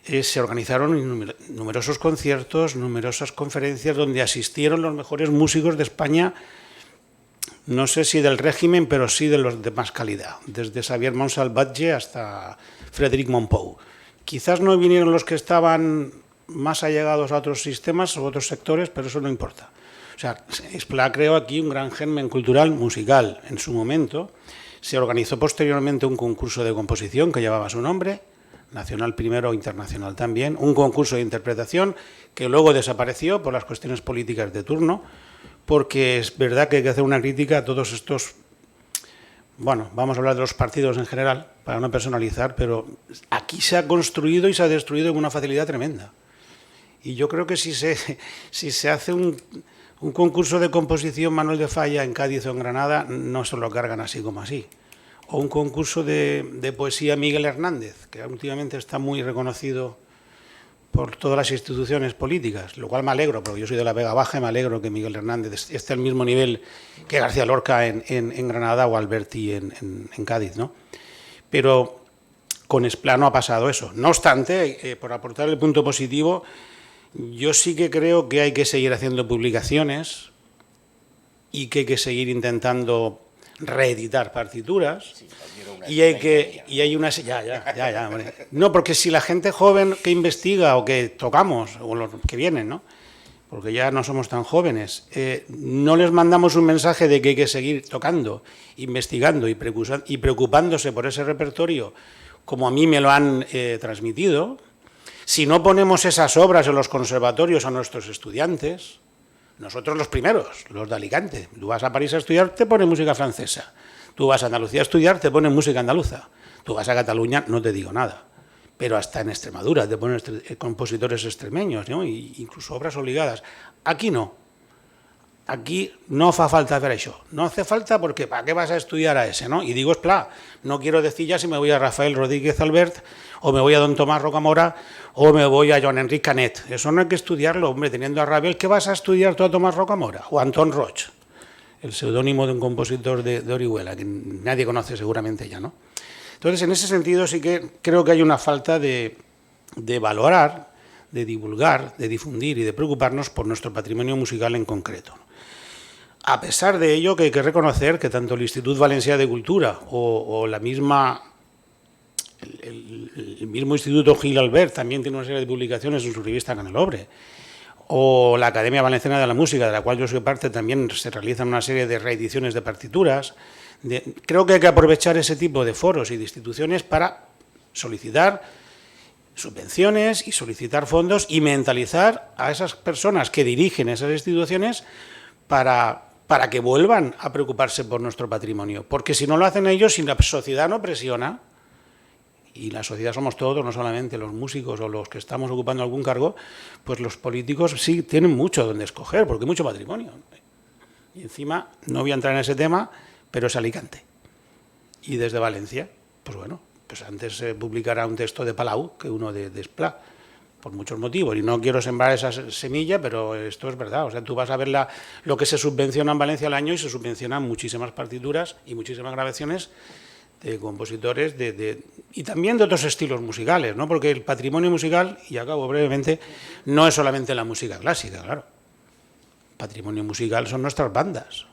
S4: se organizaron numerosos conciertos, numerosas conferencias donde asistieron los mejores músicos de España, no sé si del régimen, pero sí de los de más calidad, desde Xavier Montsalvatge hasta Frédéric Mompou. Quizás no vinieron los que estaban más allegados a otros sistemas o otros sectores, pero eso no importa. O sea, Esplà creó aquí un gran germen cultural musical en su momento. Se organizó posteriormente un concurso de composición que llevaba su nombre, nacional primero, internacional también, un concurso de interpretación que luego desapareció por las cuestiones políticas de turno, porque es verdad que hay que hacer una crítica a todos estos, bueno, vamos a hablar de los partidos en general, para no personalizar, pero aquí se ha construido y se ha destruido con una facilidad tremenda. Y yo creo que si se hace un concurso de composición Manuel de Falla en Cádiz o en Granada, no se lo cargan así como así. O un concurso de poesía Miguel Hernández, que últimamente está muy reconocido por todas las instituciones políticas, lo cual me alegro, porque yo soy de la Vega Baja y me alegro que Miguel Hernández esté al mismo nivel que García Lorca en Granada o Alberti en Cádiz, ¿no? Pero con Esplà no ha pasado eso. No obstante, por aportar el punto positivo, yo sí que creo que hay que seguir haciendo publicaciones y que hay que seguir intentando reeditar partituras, hombre. No, porque si la gente joven que investiga o que tocamos, o los que vienen, ¿no?, porque ya no somos tan jóvenes, no les mandamos un mensaje de que hay que seguir tocando, investigando y preocupándose por ese repertorio, como a mí me lo han transmitido, si no ponemos esas obras en los conservatorios a nuestros estudiantes, nosotros los primeros, los de Alicante, tú vas a París a estudiar, te ponen música francesa, tú vas a Andalucía a estudiar, te ponen música andaluza, tú vas a Cataluña, no te digo nada, pero hasta en Extremadura te ponen compositores extremeños, ¿no?, y incluso obras obligadas. Aquí no. Aquí no fa falta hacer eso. No hace falta porque ¿para qué vas a estudiar a ese, no? Y digo Esplà, no quiero decir ya si me voy a Rafael Rodríguez Albert, o me voy a don Tomás Rocamora, o me voy a Joan Enric Canet. Eso no hay que estudiarlo, hombre, teniendo a Ravel. ¿Qué vas a estudiar tú a Tomás Rocamora? O a Antón Roig, el seudónimo de un compositor de Orihuela, que nadie conoce seguramente ya, ¿no? Entonces, en ese sentido sí que creo que hay una falta de valorar, de divulgar, de difundir y de preocuparnos por nuestro patrimonio musical en concreto. A pesar de ello, que hay que reconocer que tanto el Institut Valencià de Cultura o el mismo Instituto Gil Albert también tiene una serie de publicaciones en su revista Canelobre, o la Academia Valenciana de la Música, de la cual yo soy parte, también se realizan una serie de reediciones de partituras. Creo que hay que aprovechar ese tipo de foros y de instituciones para solicitar subvenciones y solicitar fondos y mentalizar a esas personas que dirigen esas instituciones para que vuelvan a preocuparse por nuestro patrimonio. Porque si no lo hacen ellos, si la sociedad no presiona, y la sociedad somos todos, no solamente los músicos o los que estamos ocupando algún cargo, pues los políticos sí tienen mucho donde escoger, porque hay mucho patrimonio. Y encima, no voy a entrar en ese tema, pero es Alicante. Y desde Valencia, pues bueno, pues antes se publicará un texto de Palau que uno de Esplà, por muchos motivos, y no quiero sembrar esa semilla, pero esto es verdad. O sea, tú vas a ver lo que se subvenciona en Valencia al año y se subvencionan muchísimas partituras y muchísimas grabaciones de compositores y también de otros estilos musicales, ¿no? Porque el patrimonio musical, y acabo brevemente, no es solamente la música clásica, claro. Patrimonio musical son nuestras bandas,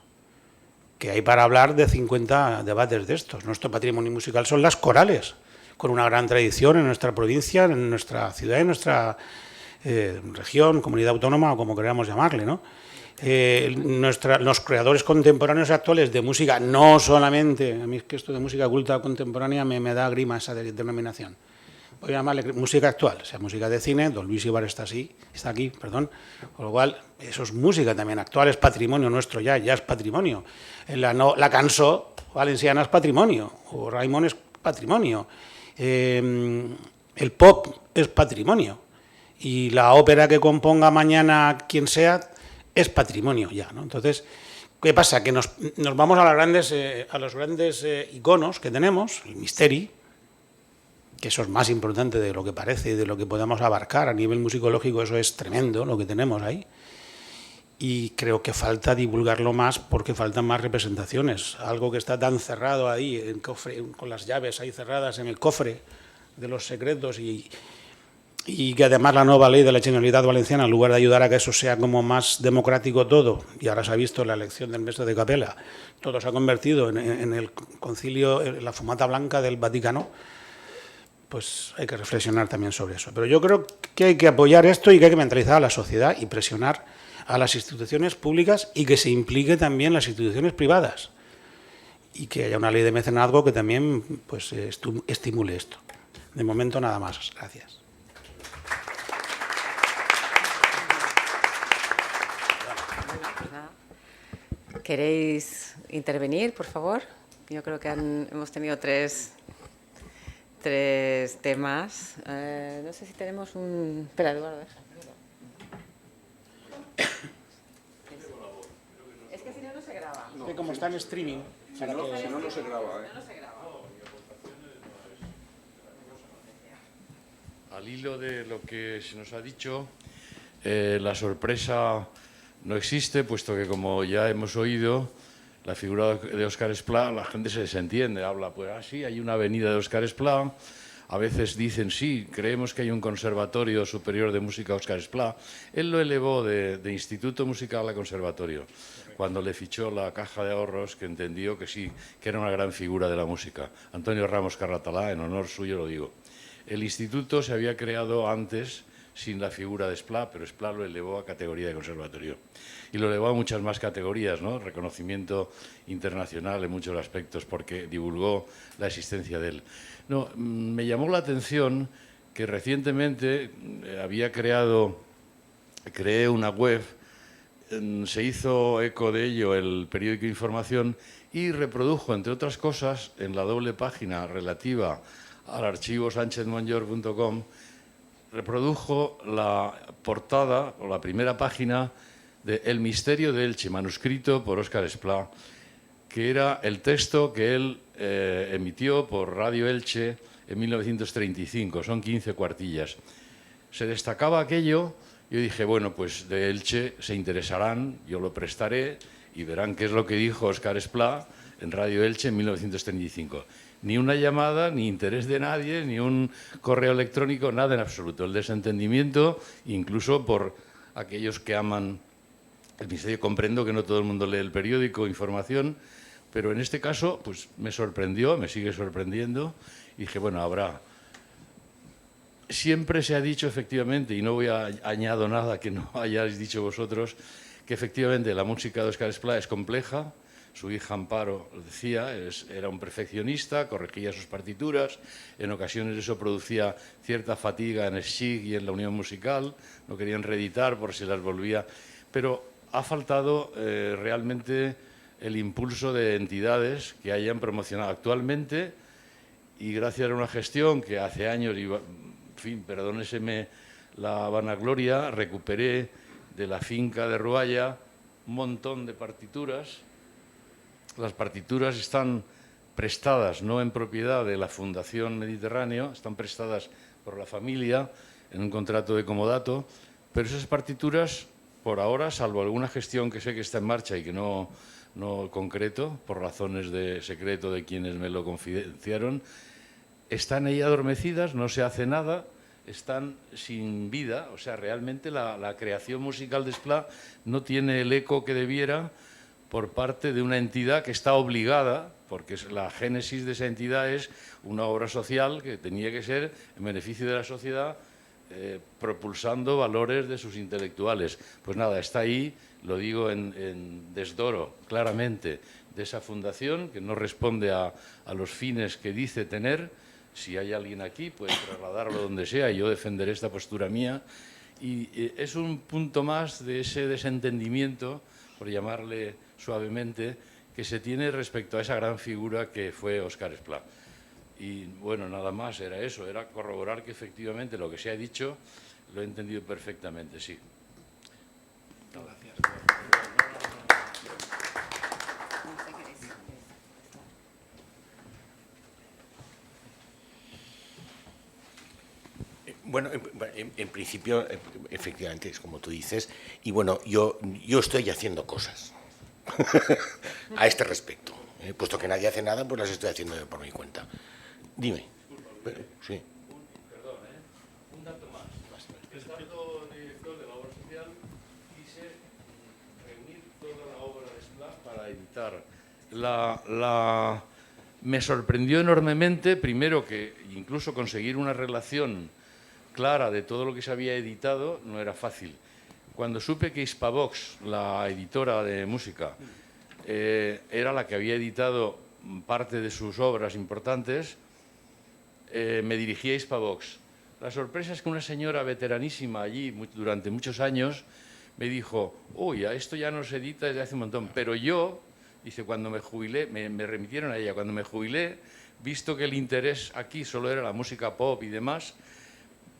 S4: que hay para hablar de 50 debates de estos. Nuestro patrimonio musical son las corales, con una gran tradición en nuestra provincia, en nuestra ciudad, en nuestra región, comunidad autónoma o como queramos llamarle, ¿no? Los creadores contemporáneos actuales de música, no solamente, a mí es que esto de música culta contemporánea me da grima esa denominación. Voy a llamarle música actual, o sea, música de cine. Don Luis Ibar está aquí, perdón, con lo cual eso es música también actual, es patrimonio nuestro ya es patrimonio. La cançó valenciana es patrimonio, o Raimon es patrimonio, el pop es patrimonio, y la ópera que componga mañana quien sea es patrimonio ya, ¿no? Entonces, ¿qué pasa? Que nos vamos a los grandes iconos que tenemos, el misteri, que eso es más importante de lo que parece y de lo que podamos abarcar a nivel musicológico. Eso es tremendo lo que tenemos ahí, y creo que falta divulgarlo más porque faltan más representaciones. Algo que está tan cerrado ahí, en cofre, con las llaves ahí cerradas en el cofre de los secretos, y y que además la nueva ley de la Generalitat Valenciana, en lugar de ayudar a que eso sea como más democrático todo, y ahora se ha visto la elección del mestre de capela, todo se ha convertido en el concilio, en la fumata blanca del Vaticano, pues hay que reflexionar también sobre eso. Pero yo creo que hay que apoyar esto y que hay que mentalizar a la sociedad y presionar a las instituciones públicas y que se implique también las instituciones privadas y que haya una ley de mecenazgo que también pues, estimule esto. De momento nada más. Gracias.
S2: ¿Queréis intervenir, por favor? Yo creo que hemos tenido tres temas. No sé si tenemos un... Espera, Eduardo. Es que si no, no se graba.
S4: Que como está en streaming...
S1: Si no, no se graba.
S6: Al hilo de lo que se nos ha dicho, la sorpresa no existe, puesto que, como ya hemos oído, la figura de Óscar Esplá, la gente se desentiende, habla, pues sí, hay una avenida de Óscar Esplá, a veces dicen, sí, creemos que hay un conservatorio superior de música Óscar Esplá. Él lo elevó de instituto musical a conservatorio, cuando le fichó la Caja de Ahorros, que entendió que sí, que era una gran figura de la música. Antonio Ramos Carratalá, en honor suyo lo digo. El instituto se había creado antes sin la figura de Esplá, pero Esplá lo elevó a categoría de conservatorio. Y lo elevó a muchas más categorías, ¿no? Reconocimiento internacional en muchos aspectos, porque divulgó la existencia de él. No, me llamó la atención que recientemente creé una web, se hizo eco de ello el periódico Información y reprodujo, entre otras cosas, en la doble página relativa al archivo sanchezmonllor.com, reprodujo la portada o la primera página de El misterio de Elche, manuscrito por Óscar Esplá, que era el texto que él emitió por Radio Elche en 1935, son 15 cuartillas. Se destacaba aquello, yo dije, bueno, pues de Elche se interesarán, yo lo prestaré y verán qué es lo que dijo Óscar Esplá en Radio Elche en 1935. Ni una llamada, ni interés de nadie, ni un correo electrónico, nada en absoluto. El desentendimiento, incluso por aquellos que aman el misterio. Comprendo que no todo el mundo lee el periódico, Información, pero en este caso pues me sorprendió, me sigue sorprendiendo, y dije, bueno, habrá. Siempre se ha dicho efectivamente, y no añado nada que no hayáis dicho vosotros, que efectivamente la música de Óscar Esplá es compleja. Su hija Amparo lo decía, era un perfeccionista, corregía sus partituras, en ocasiones eso producía cierta fatiga en el SIG y en la Unión Musical, no querían reeditar por si las volvía, pero ha faltado realmente el impulso de entidades que hayan promocionado actualmente, y gracias a una gestión que hace años, en fin, perdóneseme la vanagloria, recuperé de la finca de Rualla un montón de partituras. Las partituras están prestadas, no en propiedad de la Fundación Mediterráneo, están prestadas por la familia en un contrato de comodato, pero esas partituras, por ahora, salvo alguna gestión que sé que está en marcha y que no concreto, por razones de secreto de quienes me lo confidenciaron, están ahí adormecidas, no se hace nada, están sin vida. O sea, realmente la creación musical de Esplá no tiene el eco que debiera por parte de una entidad que está obligada, porque la génesis de esa entidad es una obra social que tenía que ser en beneficio de la sociedad, propulsando valores de sus intelectuales. Pues nada, está ahí, lo digo en desdoro claramente de esa fundación, que no responde a los fines que dice tener. Si hay alguien aquí, puede trasladarlo donde sea y yo defenderé esta postura mía. Y es un punto más de ese desentendimiento, por llamarle suavemente, que se tiene respecto a esa gran figura que fue Óscar Esplá. Y bueno, nada más, era eso, era corroborar que efectivamente lo que se ha dicho lo he entendido perfectamente, sí. Gracias.
S5: Bueno, en principio, efectivamente, es como tú dices, y bueno, yo estoy haciendo cosas a este respecto. Puesto que nadie hace nada, pues las estoy haciendo por mi cuenta. Dime. Sí.
S6: Perdón, un dato más. editar. Me sorprendió enormemente, primero, que incluso conseguir una relación clara de todo lo que se había editado no era fácil. Cuando supe que Hispavox, la editora de música, era la que había editado parte de sus obras importantes, me dirigí a Hispavox. La sorpresa es que una señora veteranísima allí durante muchos años me dijo: uy, esto ya no se edita desde hace un montón, pero yo, dice, cuando me jubilé, me remitieron a ella, cuando me jubilé, visto que el interés aquí solo era la música pop y demás,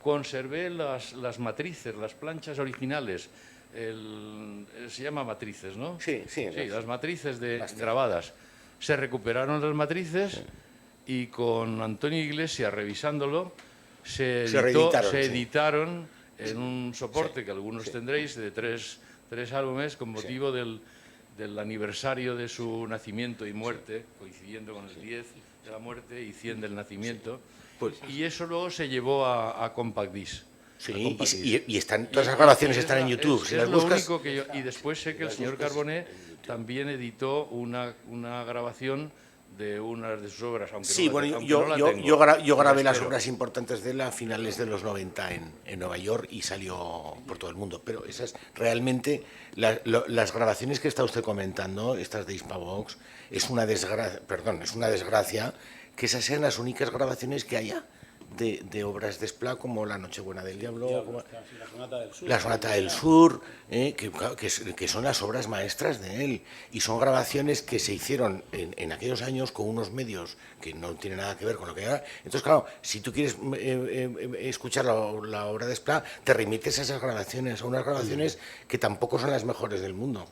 S6: conservé las matrices, las planchas originales, se llama matrices, ¿no?
S5: Sí, sí.
S6: Sí, las matrices grabadas. Se recuperaron las matrices y con Antonio Iglesias revisándolo, se editaron en un soporte que algunos tendréis de tres álbumes con motivo del aniversario de su nacimiento y muerte, coincidiendo con el 10 de la muerte y 100 del nacimiento. Y eso luego se llevó a Compact Disc.
S5: Sí, y están, todas las grabaciones están en YouTube. Si las buscas...
S6: único que y después sé que el señor Carboné también editó una grabación de unas de sus obras, aunque
S5: sí,
S6: no la,
S5: bueno, yo grabé las obras importantes de él a finales de los 90 en Nueva York y salió por todo el mundo, pero esas realmente, las grabaciones que está usted comentando, estas de Hispavox, es una desgracia que esas sean las únicas grabaciones que haya de obras de Esplá, como La Nochebuena del Diablo, como La Sonata del Sur, que son las obras maestras de él, y son grabaciones que se hicieron en aquellos años con unos medios que no tienen nada que ver con lo que era. Entonces, claro, si tú quieres escuchar la obra de Esplá, te remites a esas grabaciones, a unas grabaciones que tampoco son las mejores del mundo.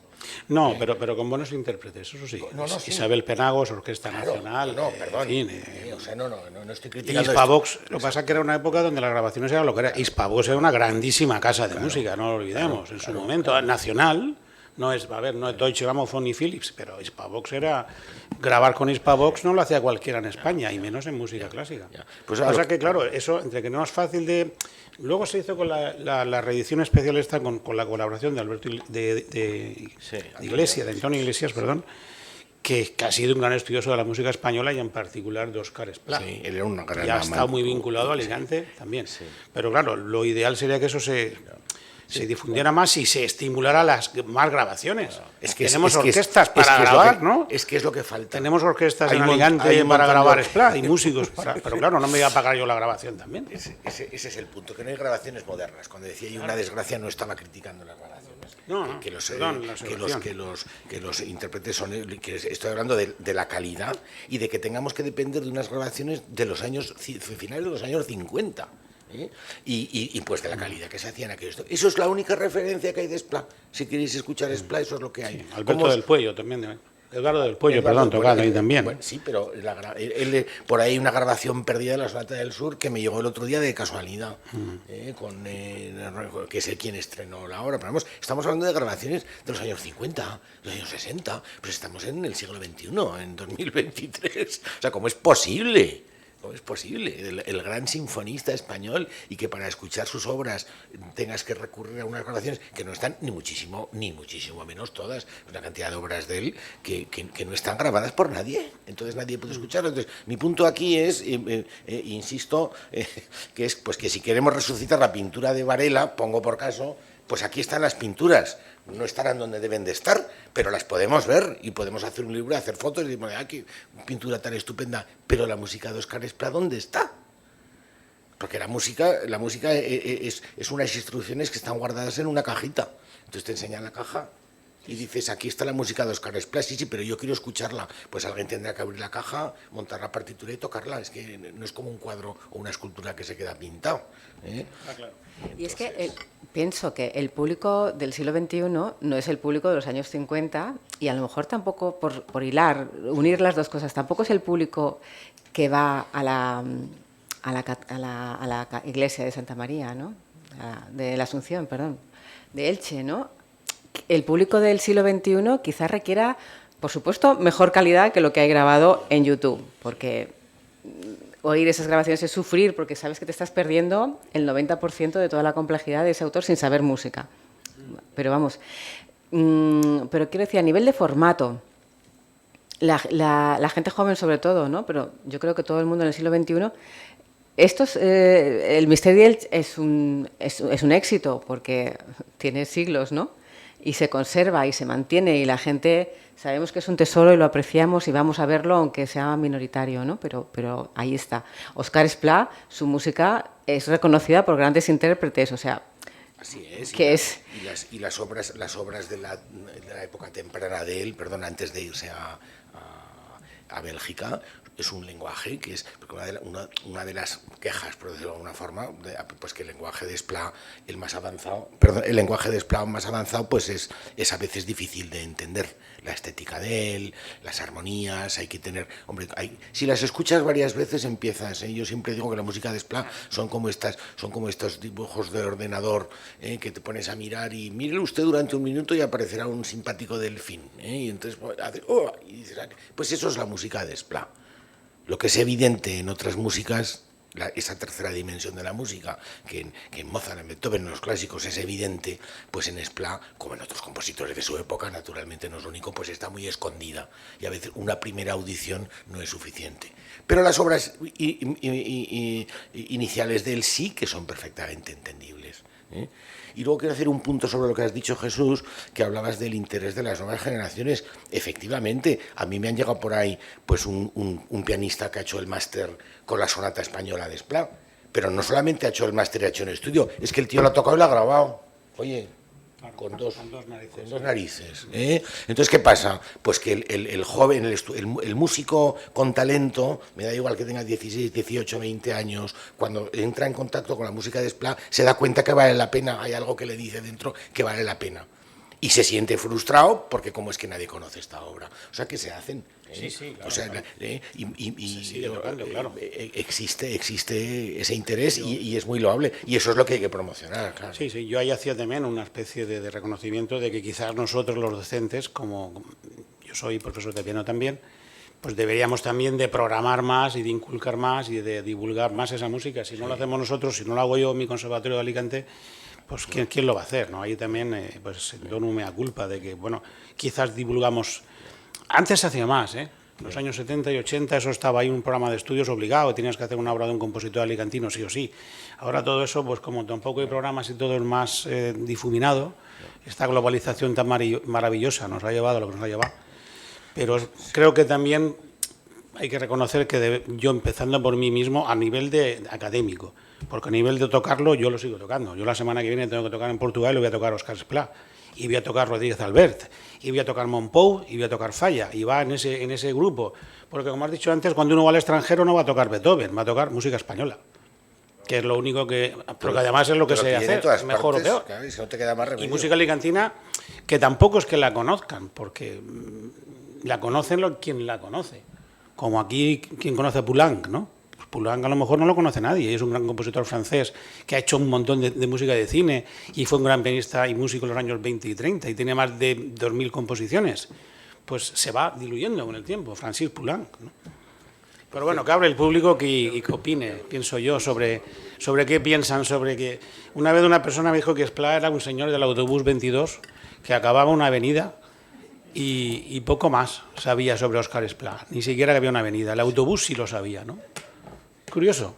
S4: No, pero con buenos intérpretes, eso sí.
S5: Sí.
S4: Isabel Penagos, Orquesta Nacional.
S5: Perdón.
S4: En fin,
S5: O sea, no estoy criticando.
S4: Hispavox, lo que pasa es que era una época donde las grabaciones eran lo que era. Hispavox era una grandísima casa de música, no lo olvidemos, en su momento. Nacional, no es Deutsche Grammophon ni Philips, pero Hispavox era... Grabar con Hispavox no lo hacía cualquiera en España, y menos en música clásica.
S5: Pues,
S4: o sea que, claro, eso, entre que no es fácil de... Luego se hizo con la reedición especial esta, con la colaboración de Alberto de Antonio Iglesias, perdón, que ha sido un gran estudioso de la música española y en particular de Óscar Esplá.
S5: Sí, él era una gran
S4: y ha estado muy vinculado a Alicante también. Sí. Pero claro, lo ideal sería que eso se difundiera más y se estimulara más grabaciones. Tenemos orquestas para grabar, ¿no?
S5: Es que es lo que falta.
S4: Tenemos orquestas en Alicante para grabar Esplá y músicos para... Pero claro, no me voy a pagar yo la grabación también.
S5: Ese es el punto, que no hay grabaciones modernas. Cuando decía yo una desgracia, no estaba criticando las grabaciones. Que los intérpretes son... Que estoy hablando de la calidad y de que tengamos que depender de unas grabaciones de los años finales de los años 50. Y pues de la calidad que se hacía en aquellos. Eso es la única referencia que hay de Esplá. Si queréis escuchar Esplá, eso es lo que hay.
S4: Sí, Alberto del Puello también. Eduardo del Puello, perdón, tocado ahí también.
S5: Bueno, sí, pero por ahí hay una grabación perdida de La Sonata del Sur que me llegó el otro día de casualidad, que sé quién estrenó la obra. Pero vamos, estamos hablando de grabaciones de los años 50, de los años 60, pues estamos en el siglo XXI, en 2023. O sea, ¿cómo es posible? ¿Cómo es posible? El gran sinfonista español, y que para escuchar sus obras tengas que recurrir a unas grabaciones que no están ni muchísimo menos todas, una cantidad de obras de él que no están grabadas por nadie, entonces nadie puede escucharlo. Entonces, mi punto aquí es, insisto, que es pues que si queremos resucitar la pintura de Varela, pongo por caso, pues aquí están las pinturas. No estarán donde deben de estar, pero las podemos ver y podemos hacer un libro, hacer fotos y decir, qué pintura tan estupenda. Pero la música de Óscar Esplá, ¿dónde está? Porque la música es unas instrucciones que están guardadas en una cajita. Entonces te enseñan la caja y dices, aquí está la música de Óscar Esplá, sí, pero yo quiero escucharla. Pues alguien tendrá que abrir la caja, montar la partitura y tocarla. Es que no es como un cuadro o una escultura que se queda pintado.
S4: Claro.
S2: Y es que pienso que el público del siglo XXI no es el público de los años 50, y a lo mejor tampoco, por unir las dos cosas, tampoco es el público que va a la iglesia de Santa María, ¿no? De la Asunción, perdón, de Elche, ¿no? El público del siglo XXI quizás requiera, por supuesto, mejor calidad que lo que hay grabado en YouTube, porque oír esas grabaciones es sufrir, porque sabes que te estás perdiendo el 90% de toda la complejidad de ese autor sin saber música. Pero vamos, pero quiero decir, a nivel de formato, la gente joven sobre todo, ¿no? Pero yo creo que todo el mundo en el siglo XXI, el Misteri es un éxito porque tiene siglos, ¿no? Y se conserva y se mantiene y la gente sabemos que es un tesoro y lo apreciamos y vamos a verlo aunque sea minoritario, ¿no? Pero ahí está. Óscar Esplá, su música es reconocida por grandes intérpretes, o sea,
S5: así es,
S2: que
S5: y las obras de la época temprana de él, perdón, antes de irse a Bélgica, es un lenguaje que es, porque una de las quejas, por decirlo de alguna forma, pues que el lenguaje de Esplá, el lenguaje de Esplá más avanzado, pues es a veces difícil de entender. La estética de él, las armonías, hay que tener, hombre, si las escuchas varias veces empiezas, yo siempre digo que la música de Esplá son como estos dibujos de ordenador, que te pones a mirar y mire usted durante un minuto y aparecerá un simpático delfín, y entonces hace, y dices, pues eso es la música de Esplá. Lo que es evidente en otras músicas, esa tercera dimensión de la música, que en Mozart, en Beethoven, en los clásicos es evidente, pues en Esplá, como en otros compositores de su época, naturalmente no es lo único, pues está muy escondida. Y a veces una primera audición no es suficiente. Pero las obras iniciales de él sí que son perfectamente entendibles. Y luego quiero hacer un punto sobre lo que has dicho, Jesús, que hablabas del interés de las nuevas generaciones. Efectivamente, a mí me han llegado por ahí pues un pianista que ha hecho el máster con la sonata española de Esplá, pero no solamente ha hecho el máster y ha hecho un estudio, es que el tío lo ha tocado y lo ha grabado. Oye, con dos narices. Entonces, ¿qué pasa? Pues que el joven, el músico con talento, me da igual que tenga 16, 18, 20 años, cuando entra en contacto con la música de Esplá, se da cuenta que vale la pena, hay algo que le dice dentro que vale la pena. Y se siente frustrado porque cómo es que nadie conoce esta obra. O sea, que se hacen.
S4: Sí, claro.
S5: O sea,
S4: claro.
S5: Se
S4: sigue tocando, claro.
S5: Existe ese interés y es muy loable. Y eso es lo que hay que promocionar, claro.
S4: Sí, yo ahí hacía también una especie de reconocimiento de que quizás nosotros los docentes, como yo soy profesor de piano también, pues deberíamos también de programar más y de inculcar más y de divulgar más esa música. Si no lo hacemos nosotros, si no lo hago yo en mi conservatorio de Alicante, pues ¿quién lo va a hacer? ¿No? Ahí también pues dono mea culpa de que, bueno, quizás divulgamos. Antes se hacía más, En los años 70 y 80 eso estaba ahí un programa de estudios obligado, tenías que hacer una obra de un compositor alicantino sí o sí. Ahora todo eso, pues como tampoco hay programas y todo es más difuminado, esta globalización tan maravillosa nos ha llevado a lo que nos ha llevado. Pero creo que también hay que reconocer que yo, empezando por mí mismo, a nivel de académico, porque a nivel de tocarlo yo lo sigo tocando. Yo la semana que viene tengo que tocar en Portugal y voy a tocar Óscar Esplá, y voy a tocar Rodríguez Albert, y voy a tocar Montpou, y voy a tocar Falla, y va en ese grupo. Porque, como has dicho antes, cuando uno va al extranjero no va a tocar Beethoven, va a tocar música española, que es lo único que... Porque además es lo que se hace, mejor o peor.
S5: Claro, y si no te queda más remedio.
S4: Y música alicantina, que tampoco es que la conozcan, porque la conocen quien la conoce. Como aquí, quien conoce a Poulenc, ¿no? Poulenc a lo mejor no lo conoce nadie, es un gran compositor francés que ha hecho un montón de música de cine y fue un gran pianista y músico en los años 20 y 30 y tiene más de 2.000 composiciones. Pues se va diluyendo con el tiempo, Francis Poulenc, ¿no? Pero bueno, que hable el público y que opine, pienso yo, sobre qué piensan, sobre que... Una vez una persona me dijo que Esplá era un señor del autobús 22 que acababa una avenida y poco más sabía sobre Óscar Esplá, ni siquiera que había una avenida. El autobús sí lo sabía, ¿no? Curioso.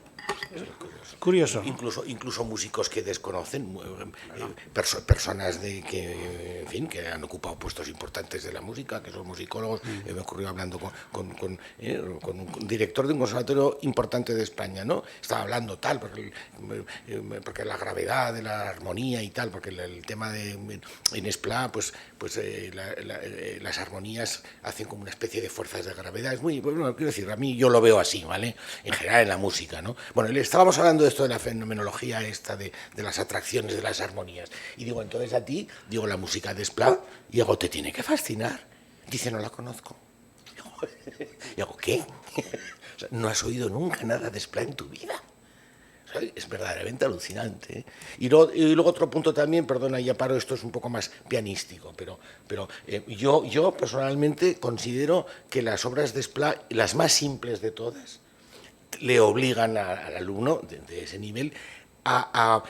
S4: Curioso.
S5: Incluso músicos que desconocen, personas que han ocupado puestos importantes de la música, que son musicólogos. Me ocurrió hablando con un director de un conservatorio importante de España, ¿no? Estaba hablando tal, porque la gravedad de la armonía y tal, porque el tema en Esplá, pues las armonías hacen como una especie de fuerzas de gravedad. Es muy, bueno, quiero decir, a mí yo lo veo así, ¿vale? En general en la música, ¿no? Bueno, estábamos hablando de esto de la fenomenología esta de las atracciones, de las armonías. Y digo, entonces a ti, digo, la música de Esplá, y digo, te tiene que fascinar. Dice, no la conozco. Y digo, ¿qué? O sea, no has oído nunca nada de Esplá en tu vida. O sea, es verdaderamente alucinante, ¿eh? Y luego otro punto también, perdona, ya paro, esto es un poco más pianístico, pero yo personalmente considero que las obras de Esplá, las más simples de todas, le obligan al alumno de ese nivel a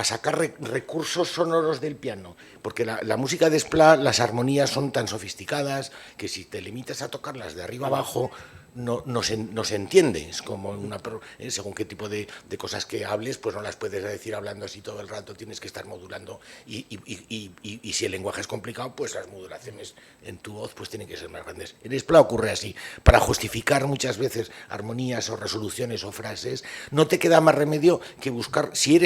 S5: sacar recursos sonoros del piano, porque la música de Esplà, las armonías son tan sofisticadas que si te limitas a tocarlas de arriba abajo, no se entiende. Es como según qué tipo de cosas que hables, pues no las puedes decir hablando así todo el rato, tienes que estar modulando y si el lenguaje es complicado, pues las modulaciones en tu voz pues tienen que ser más grandes. En Esplà ocurre así. Para justificar muchas veces armonías o resoluciones o frases, no te queda más remedio que buscar, si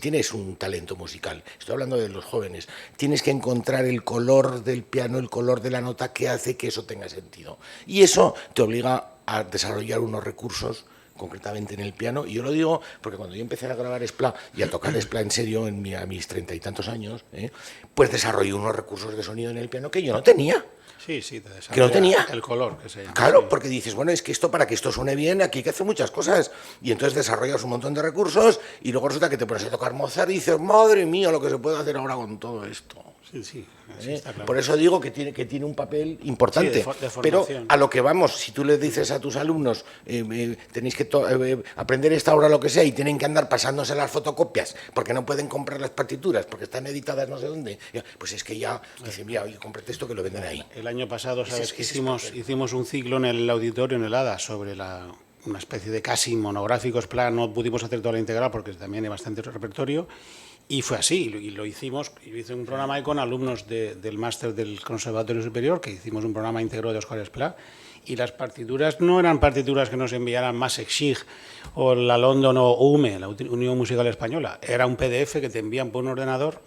S5: tienes un talento musical, estoy hablando de los jóvenes, tienes que encontrar el color del piano, el color de la nota que hace que eso tenga sentido. Y eso te obliga a desarrollar unos recursos, concretamente en el piano, y yo lo digo porque cuando yo empecé a grabar Esplà y a tocar Esplà en serio a mis 30 y tantos años, pues desarrollé unos recursos de sonido en el piano que yo no tenía.
S4: Sí, te desarrolla
S5: que no tenía.
S4: El color que se llama.
S5: Claro,
S4: sí.
S5: porque dices, bueno, es que para que esto suene bien, aquí hay que hacer muchas cosas. Y entonces desarrollas un montón de recursos y luego resulta que te pones a tocar Mozart y dices, madre mía, lo que se puede hacer ahora con todo esto.
S4: Sí, está claro.
S5: Por eso digo que tiene un papel importante.
S4: Sí, de
S5: pero
S4: formación.
S5: a lo que vamos, si tú le dices a tus alumnos, tenéis que aprender esta obra, lo que sea, y tienen que andar pasándose las fotocopias porque no pueden comprar las partituras, porque están editadas no sé dónde, pues es que ya dicen, mira, oye, cómprate esto que lo venden ahí.
S4: El año pasado, sabes que hicimos un ciclo en el auditorio, en el ADA, sobre una especie de casi monográfico Esplà. No pudimos hacer toda la integral porque también hay bastante repertorio. Y fue así, y lo hicimos. Yo hice un programa ahí con alumnos del máster del Conservatorio Superior, que hicimos un programa íntegro de Óscar Esplà, y las partituras no eran partituras que nos enviaran Masek Sig o la London o UME, la Unión Musical Española. Era un PDF que te envían por un ordenador.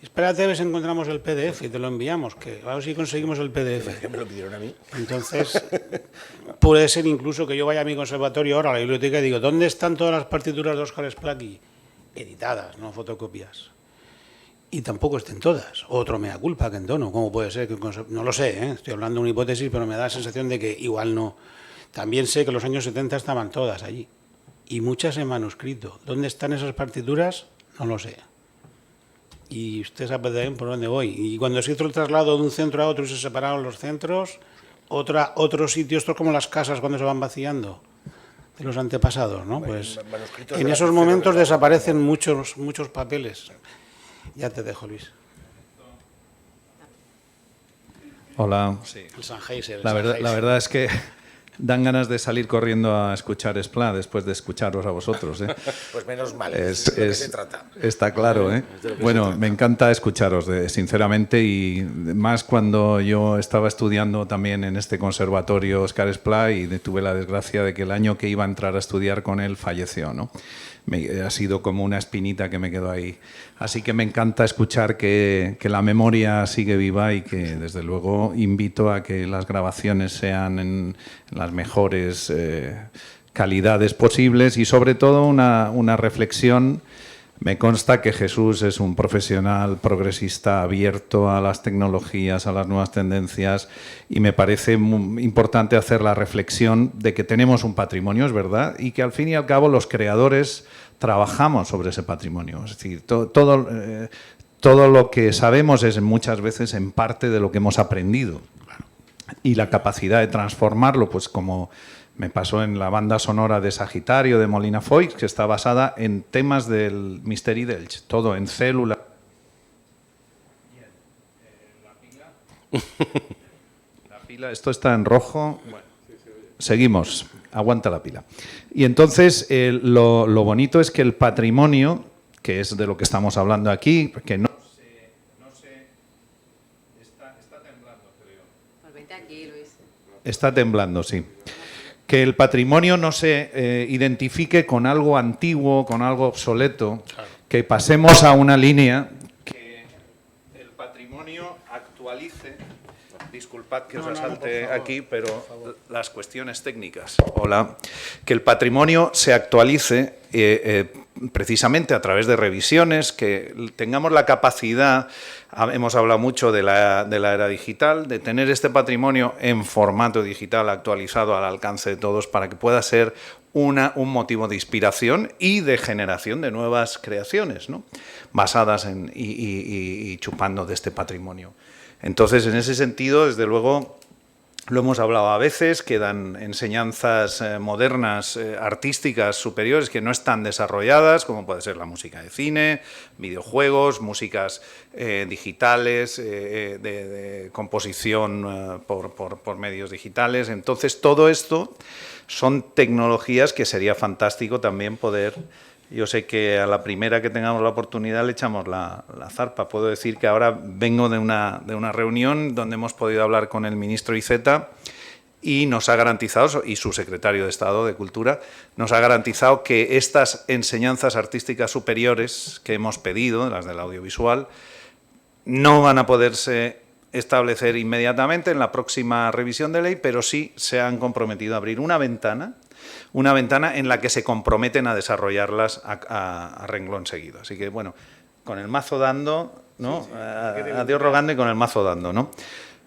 S4: Espérate a ver si encontramos el PDF y te lo enviamos, que a ver si conseguimos el PDF.
S5: Me lo pidieron a mí.
S4: Entonces, puede ser incluso que yo vaya a mi conservatorio ahora, a la biblioteca, y digo, ¿dónde están todas las partituras de Óscar Esplà aquí? Editadas, no fotocopias. Y tampoco estén todas. Otro mea culpa, que entono. ¿Cómo puede ser? No lo sé, estoy hablando de una hipótesis, pero me da la sensación de que igual no. También sé que en los años 70 estaban todas allí. Y muchas en manuscrito. ¿Dónde están esas partituras? No lo sé. Y usted sabe también por dónde voy. Y cuando se hizo el traslado de un centro a otro y se separaron los centros, otros sitios, esto es como las casas cuando se van vaciando de los antepasados, ¿no? Pues en esos momentos desaparecen muchos papeles. Ya te dejo, Luis.
S7: Hola.
S4: Sí. El Sennheiser.
S7: La verdad es que dan ganas de salir corriendo a escuchar Esplà después de escucharos a vosotros.
S5: Pues menos mal, es de lo que se trata.
S7: Está claro, ¿eh? Bueno, me encanta escucharos, sinceramente, y más cuando yo estaba estudiando también en este conservatorio Óscar Esplà y tuve la desgracia de que el año que iba a entrar a estudiar con él falleció, ¿no? Ha sido como una espinita que me quedó ahí. Así que me encanta escuchar que la memoria sigue viva y que, desde luego, invito a que las grabaciones sean en las mejores calidades posibles y, sobre todo, una reflexión. Me consta que Jesús es un profesional progresista abierto a las tecnologías, a las nuevas tendencias, y me parece muy importante hacer la reflexión de que tenemos un patrimonio, es verdad, y que al fin y al cabo los creadores trabajamos sobre ese patrimonio. Es decir, todo lo que sabemos es muchas veces en parte de lo que hemos aprendido. Y la capacidad de transformarlo, pues como me pasó en la banda sonora de Sagitario, de Molina Foix, que está basada en temas del Misteri d'Elx, todo en célula. La pila, esto está en rojo. Bueno, seguimos, aguanta la pila. Y entonces lo bonito es que el patrimonio, que es de lo que estamos hablando aquí, que no sé, está temblando, creo.
S2: Pues vente aquí, Luis.
S7: Está temblando, sí. Que el patrimonio no se identifique con algo antiguo, con algo obsoleto, claro. Que pasemos a una línea que el patrimonio actualice. Disculpad que os asalte aquí, pero las cuestiones técnicas. Hola. Que el patrimonio se actualice precisamente a través de revisiones, que tengamos la capacidad, hemos hablado mucho de la era digital, de tener este patrimonio en formato digital actualizado al alcance de todos para que pueda ser un motivo de inspiración y de generación de nuevas creaciones, ¿no? Basadas en y chupando de este patrimonio. Entonces, en ese sentido, desde luego, lo hemos hablado a veces, quedan enseñanzas modernas, artísticas superiores que no están desarrolladas, como puede ser la música de cine, videojuegos, músicas digitales, de composición por medios digitales. Entonces, todo esto son tecnologías que sería fantástico también poder... Yo sé que a la primera que tengamos la oportunidad le echamos la zarpa. Puedo decir que ahora vengo de una reunión donde hemos podido hablar con el ministro Iceta y nos ha garantizado, y su secretario de Estado de Cultura, nos ha garantizado que estas enseñanzas artísticas superiores que hemos pedido, las del audiovisual, no van a poderse establecer inmediatamente en la próxima revisión de ley, pero sí se han comprometido a abrir una ventana en la que se comprometen a desarrollarlas a renglón seguido. Así que, bueno, con el mazo dando, ¿no? A Dios rogando y con el mazo dando, ¿no?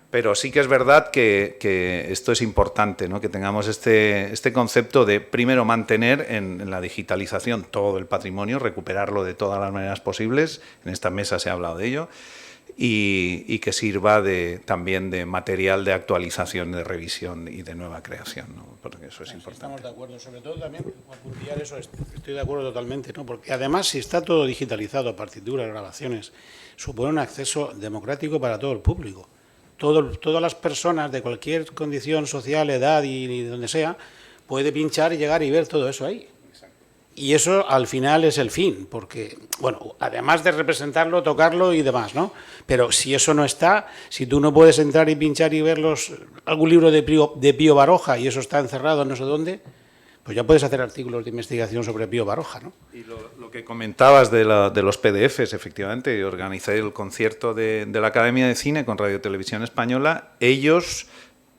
S7: Pero sí que es verdad que esto es importante, ¿no? Que tengamos este concepto de, primero, mantener en la digitalización todo el patrimonio, recuperarlo de todas las maneras posibles. En esta mesa se ha hablado de ello. Y que sirva también de material de actualización, de revisión y de nueva creación, ¿no? Porque eso es importante.
S4: Estamos de acuerdo, sobre todo también, para puntillar eso, estoy de acuerdo totalmente, ¿no? Porque además, si está todo digitalizado, partituras, grabaciones, supone un acceso democrático para todo el público. Todas las personas de cualquier condición social, edad y donde sea, puede pinchar y llegar y ver todo eso ahí. Y eso al final es el fin, porque, bueno, además de representarlo, tocarlo y demás, ¿no? Pero si eso no está, si tú no puedes entrar y pinchar y ver algún libro de Pío Baroja y eso está encerrado no sé dónde, pues ya puedes hacer artículos de investigación sobre Pío Baroja, ¿no?
S7: Y lo que comentabas de los PDFs, efectivamente, organicé el concierto de la Academia de Cine con Radio Televisión Española. Ellos,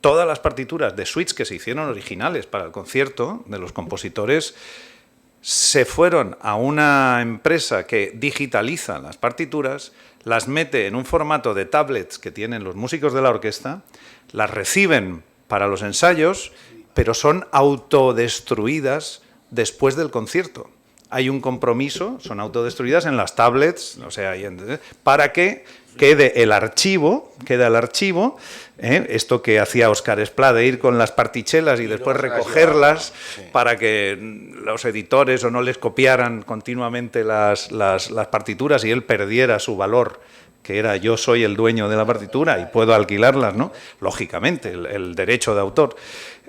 S7: todas las partituras de suites que se hicieron originales para el concierto de los compositores, se fueron a una empresa que digitaliza las partituras, las mete en un formato de tablets que tienen los músicos de la orquesta, las reciben para los ensayos, pero son autodestruidas después del concierto. Hay un compromiso, son autodestruidas en las tablets, o sea, para que quede el archivo, esto que hacía Óscar Esplá de ir con las partichelas y después recogerlas para que los editores o no les copiaran continuamente las partituras y él perdiera su valor, que era yo soy el dueño de la partitura y puedo alquilarlas, ¿no? Lógicamente, el derecho de autor.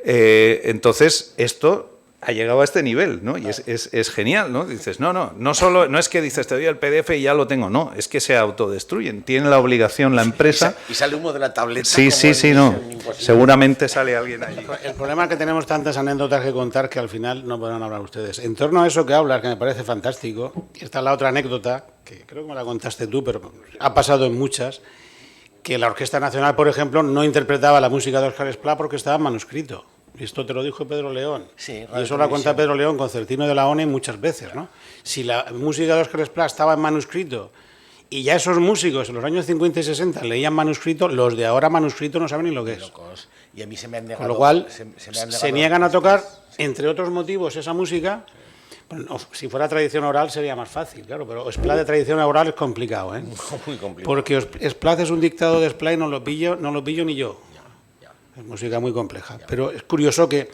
S7: Entonces, esto ha llegado a este nivel, ¿no? Y es genial, ¿no? Dices, no es que dices, te doy el PDF y ya lo tengo, no, es que se autodestruyen, tiene la obligación la empresa.
S5: Y sale humo de la tableta.
S7: Sí, no, seguramente sale alguien allí.
S4: El problema es que tenemos tantas anécdotas que contar que al final no podrán hablar ustedes. En torno a eso que hablas, que me parece fantástico, y esta es la otra anécdota, que creo que me la contaste tú, pero ha pasado en muchas, que la Orquesta Nacional, por ejemplo, no interpretaba la música de Óscar Esplá porque estaba en manuscrito. Esto te lo dijo Pedro León.
S5: Sí,
S4: y eso lo cuenta Pedro León, concertino de la ONE muchas veces, ¿no? Si la música de Óscar Esplá estaba en manuscrito y ya esos músicos en los años 50 y 60 leían manuscrito, los de ahora manuscrito no saben ni lo que es.
S5: Y a mí se me han negado.
S4: Con lo cual, se niegan a tocar, entre otros motivos, esa música. Bueno, si fuera tradición oral sería más fácil, claro, pero Esplá de tradición oral es complicado, ¿eh?
S5: Muy complicado.
S4: Porque Esplá es un dictado de Esplá y no lo pillo ni yo. Es música muy compleja, pero es curioso que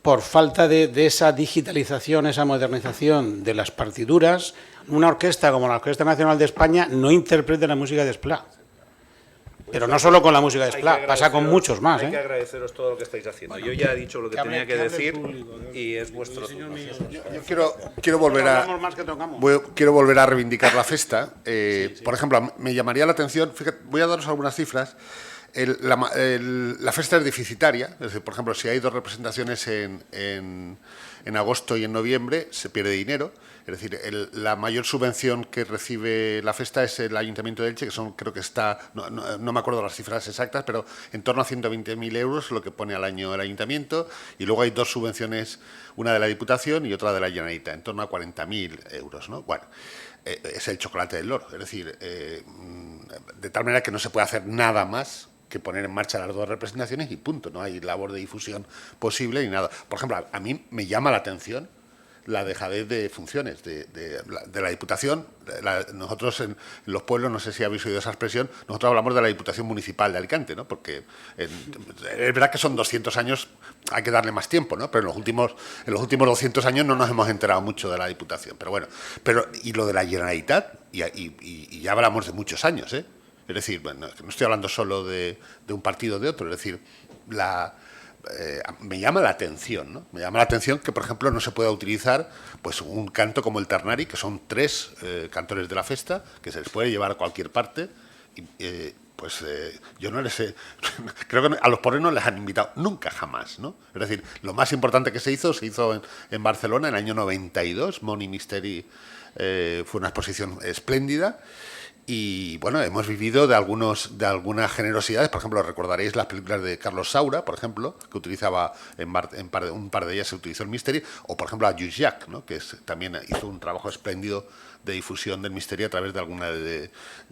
S4: por falta de esa digitalización, esa modernización de las partituras, una orquesta como la Orquesta Nacional de España no interprete la música de Esplá. Pero no solo con la música de Esplá, pasa con muchos más.
S7: Hay que agradeceros todo lo que estáis haciendo. Yo ya he dicho lo que tenía que decir y es vuestro turno.
S3: Yo quiero volver a reivindicar la festa. Por ejemplo, me llamaría la atención, fíjate, voy a daros algunas cifras. La festa es deficitaria, es decir, por ejemplo, si hay 2 representaciones en agosto y en noviembre, se pierde dinero. Es decir, la mayor subvención que recibe la festa es el Ayuntamiento de Elche, que creo que está, no me acuerdo las cifras exactas, pero en torno a 120.000 euros lo que pone al año el Ayuntamiento, y luego hay 2 subvenciones, una de la Diputación y otra de la Generalitat, en torno a 40.000 euros, ¿no? Bueno, es el chocolate del loro, es decir, de tal manera que no se puede hacer nada más que poner en marcha las 2 representaciones y punto, no hay labor de difusión posible ni nada. Por ejemplo, a mí me llama la atención la dejadez de funciones de la Diputación. Nosotros en los pueblos, no sé si habéis oído esa expresión, nosotros hablamos de la Diputación Municipal de Alicante, ¿no? Porque es verdad que son 200 años, hay que darle más tiempo, ¿no? Pero en los últimos 200 años no nos hemos enterado mucho de la Diputación. Pero bueno, y lo de la Generalitat, y ya hablamos de muchos años, ¿eh? Es decir, bueno, no estoy hablando solo de un partido o de otro, es decir, me llama la atención, ¿no? Me llama la atención que, por ejemplo, no se pueda utilizar pues un canto como el Ternari, que son 3 cantores de la festa, que se les puede llevar a cualquier parte. Yo no les he... creo que a los porreros no les han invitado nunca, jamás, ¿no? Es decir, lo más importante que se hizo en Barcelona en el año 92, Moni Misteri, fue una exposición espléndida. Y bueno, hemos vivido de algunas generosidades. Por ejemplo, recordaréis las películas de Carlos Saura, por ejemplo, que utilizaba un par de ellas se utilizó el Misteri, o por ejemplo a Lluís Llach, ¿no? Que también hizo un trabajo espléndido de difusión del Misteri a través de alguna de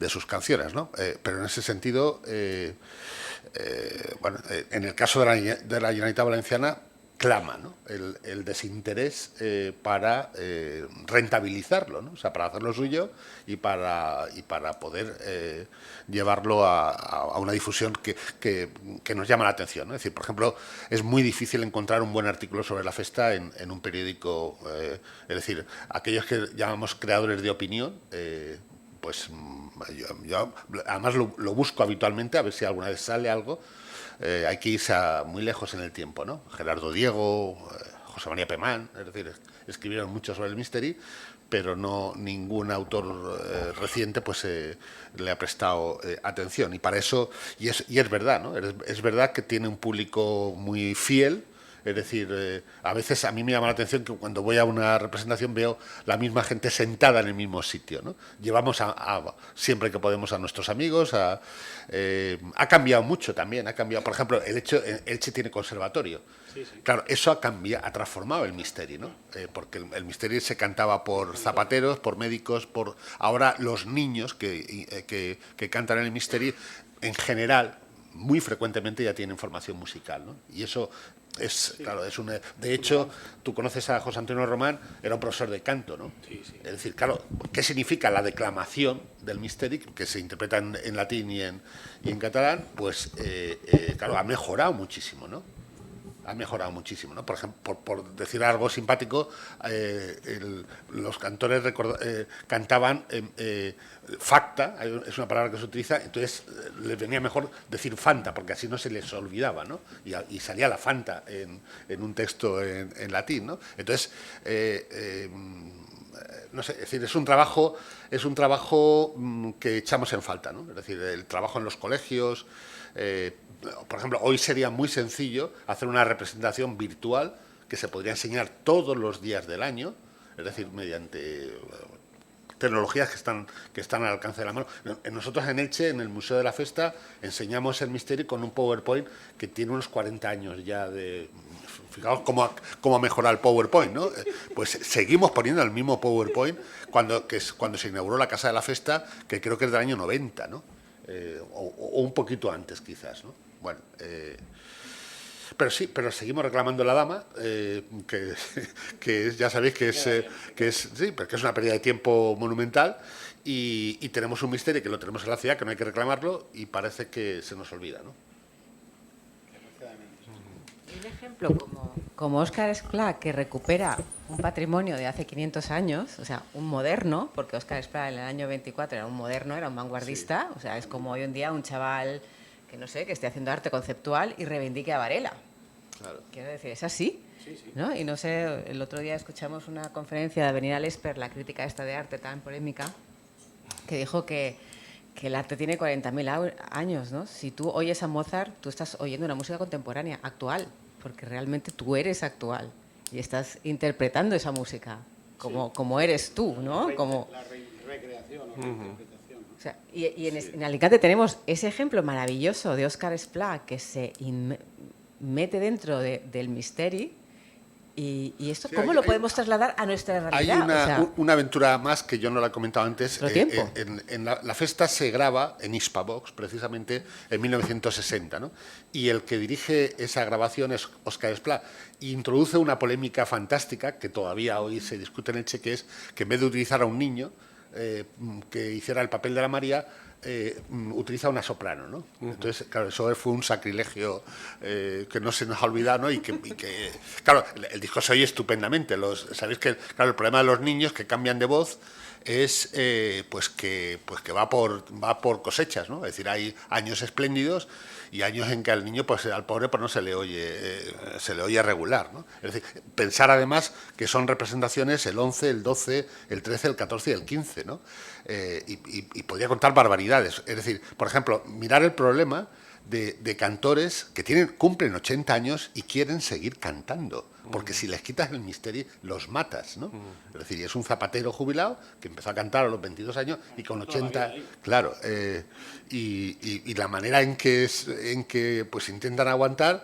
S3: sus canciones, ¿no? Pero en ese sentido, en el caso de la Generalitat Valenciana, clama, ¿no? el desinterés para rentabilizarlo, ¿no? O sea, para hacerlo suyo y para poder llevarlo a una difusión que nos llama la atención, ¿no? Es decir, por ejemplo, es muy difícil encontrar un buen artículo sobre la festa en un periódico, es decir, aquellos que llamamos creadores de opinión, pues yo además lo busco habitualmente a ver si alguna vez sale algo. Hay que irse muy lejos en el tiempo, ¿no? Gerardo Diego, José María Pemán, es decir, escribieron mucho sobre el Misteri, pero ningún autor reciente pues le ha prestado atención. Y para eso, y es verdad, ¿no? Es verdad que tiene un público muy fiel. Es decir, a veces a mí me llama la atención que cuando voy a una representación veo la misma gente sentada en el mismo sitio, ¿no? Llevamos siempre que podemos a nuestros amigos. Ha cambiado mucho también. Ha cambiado, por ejemplo, Elche tiene conservatorio. Sí. Claro, eso ha transformado el Misteri, ¿no? Porque el Misteri se cantaba por zapateros, por médicos, ahora los niños que cantan en el Misteri, en general, muy frecuentemente ya tienen formación musical, ¿no? Y eso claro, de hecho, tú conoces a José Antonio Román, era un profesor de canto, ¿no? Sí. Es decir, claro, ¿qué significa la declamación del Misteri, que se interpreta en latín y en catalán? Pues, claro, ha mejorado muchísimo, ¿no? Por ejemplo, por decir algo simpático, los cantores cantaban facta, es una palabra que se utiliza, entonces les venía mejor decir fanta, porque así no se les olvidaba, ¿no? Y salía la fanta en un texto en latín, ¿no? Entonces, no sé, es decir, es un trabajo que echamos en falta, ¿no? Es decir, el trabajo en los colegios. Por ejemplo, hoy sería muy sencillo hacer una representación virtual que se podría enseñar todos los días del año, es decir, mediante tecnologías que están al alcance de la mano. Nosotros en Elche, en el Museo de la Festa, enseñamos el Misteri con un PowerPoint que tiene unos 40 años ya de... Fijaos cómo ha mejorado el PowerPoint, ¿no? Pues seguimos poniendo el mismo PowerPoint cuando se inauguró la Casa de la Festa, que creo que es del año 90, ¿no? O un poquito antes, quizás, ¿no? Bueno, pero seguimos reclamando la dama, que ya sabéis que sí, porque es una pérdida de tiempo monumental, y tenemos un Misteri que lo tenemos en la ciudad, que no hay que reclamarlo, y parece que se nos olvida, ¿no?
S2: Un ejemplo como Óscar Esplà, que recupera un patrimonio de hace 500 años, o sea, un moderno, porque Óscar Esplà en el año 24 era un moderno, era un vanguardista, sí. O sea, es como hoy en día un chaval que no sé, que esté haciendo arte conceptual y reivindique a Varela. Claro. Quiero decir, es así, sí. ¿No? Y no sé, el otro día escuchamos una conferencia de Avenida Lesper, la crítica esta de arte tan polémica, que dijo que el arte tiene 40.000 años, ¿no? Si tú oyes a Mozart, tú estás oyendo una música contemporánea, actual, porque realmente tú eres actual y estás interpretando esa música como eres tú, ¿no? La recreación o reinterpretación. O sea, en Alicante tenemos ese ejemplo maravilloso de Óscar Esplà que se mete dentro del Misteri ¿Y esto
S3: Sí,
S2: cómo lo podemos trasladar a nuestra realidad?
S3: Hay una aventura más que yo no la he comentado antes.
S2: Tiempo.
S3: La festa se graba en Hispavox, precisamente en 1960, ¿no? Y el que dirige esa grabación es Óscar Esplá. Y introduce una polémica fantástica que todavía hoy se discute en Elche, que es que en vez de utilizar a un niño que hiciera el papel de la María, utiliza una soprano, ¿no? Entonces, claro, eso fue un sacrilegio que no se nos ha olvidado, ¿no? Y que claro, el disco se oye estupendamente. Sabéis que, claro, el problema de los niños que cambian de voz es pues que va por cosechas, ¿no? Es decir, hay años espléndidos y años en que al niño, pues al pobre, pues no se le oye regular, ¿no? Es decir, pensar además que son representaciones el 11, el 12, el 13, el 14 y el 15, ¿no? Y podría contar barbaridades. Es decir, por ejemplo, mirar el problema de cantores que cumplen 80 años y quieren seguir cantando, porque si les quitas el misterio los matas, ¿no? Es decir, es un zapatero jubilado que empezó a cantar a los 22 años y con 80, claro, y la manera en que pues intentan aguantar,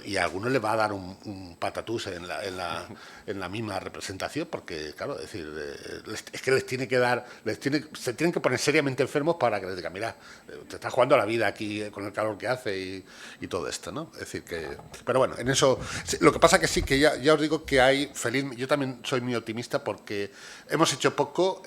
S3: y a algunos les va a dar un patatús en la misma representación, porque claro, es decir, es que les tiene que dar, se tienen que poner seriamente enfermos para que les digan, mira, te estás jugando a la vida aquí con el calor que hace y todo esto, ¿no? Es decir que, pero bueno, en eso, lo que pasa que sí, que ya os digo que yo también soy muy optimista porque hemos hecho poco,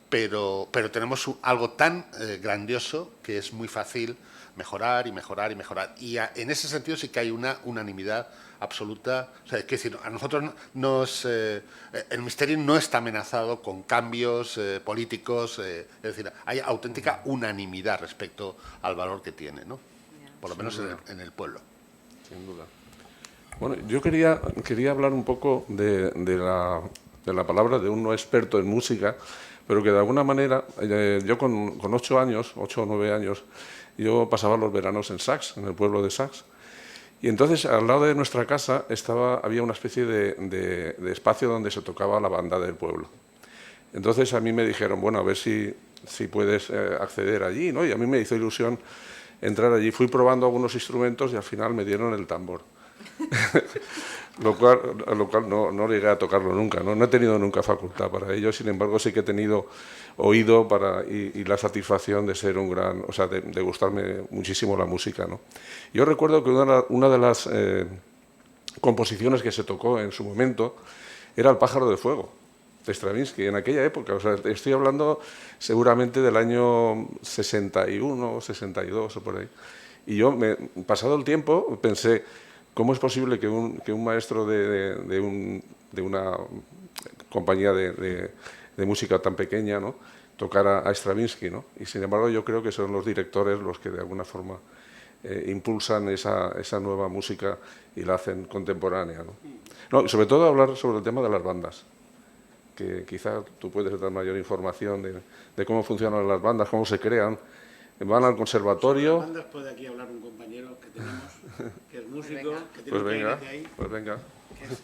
S3: pero tenemos algo tan grandioso que es muy fácil mejorar y mejorar y mejorar. Y en ese sentido sí que hay una unanimidad absoluta. O sea, es decir, a nosotros el misterio no está amenazado con cambios políticos, es decir, hay auténtica unanimidad respecto al valor que tiene, ¿no? Por lo menos en el pueblo.
S1: Sin duda. Bueno, yo quería hablar un poco de la palabra de un no experto en música, pero que de alguna manera, yo con 8 o 9 años, yo pasaba los veranos en Sax, en el pueblo de Sax. Y entonces, al lado de nuestra casa había una especie de espacio donde se tocaba la banda del pueblo. Entonces a mí me dijeron, bueno, a ver si puedes acceder allí, ¿no? Y a mí me hizo ilusión entrar allí. Fui probando algunos instrumentos y al final me dieron el tambor. lo cual no llegué a tocarlo nunca, ¿no? No he tenido nunca facultad para ello, sin embargo sí que he tenido oído y la satisfacción de ser de gustarme muchísimo la música, ¿no? Yo recuerdo que una de las composiciones que se tocó en su momento era El pájaro de fuego, de Stravinsky, en aquella época. O sea, estoy hablando seguramente del año 61, 62 o por ahí. Y yo, pasado el tiempo, pensé, ¿cómo es posible que un maestro de una compañía de música tan pequeña, ¿no?, tocara a Stravinsky, ¿no? Y sin embargo yo creo que son los directores los que de alguna forma impulsan esa nueva música y la hacen contemporánea, ¿no? Y sobre todo hablar sobre el tema de las bandas, que quizá tú puedes dar mayor información de cómo funcionan las bandas, cómo se crean. Van al conservatorio.
S4: Sobre las bandas puede aquí hablar un compañero que tenemos, que es músico, que tiene
S1: Pues
S4: un
S1: venga,
S4: clarinete ahí,
S1: pues venga.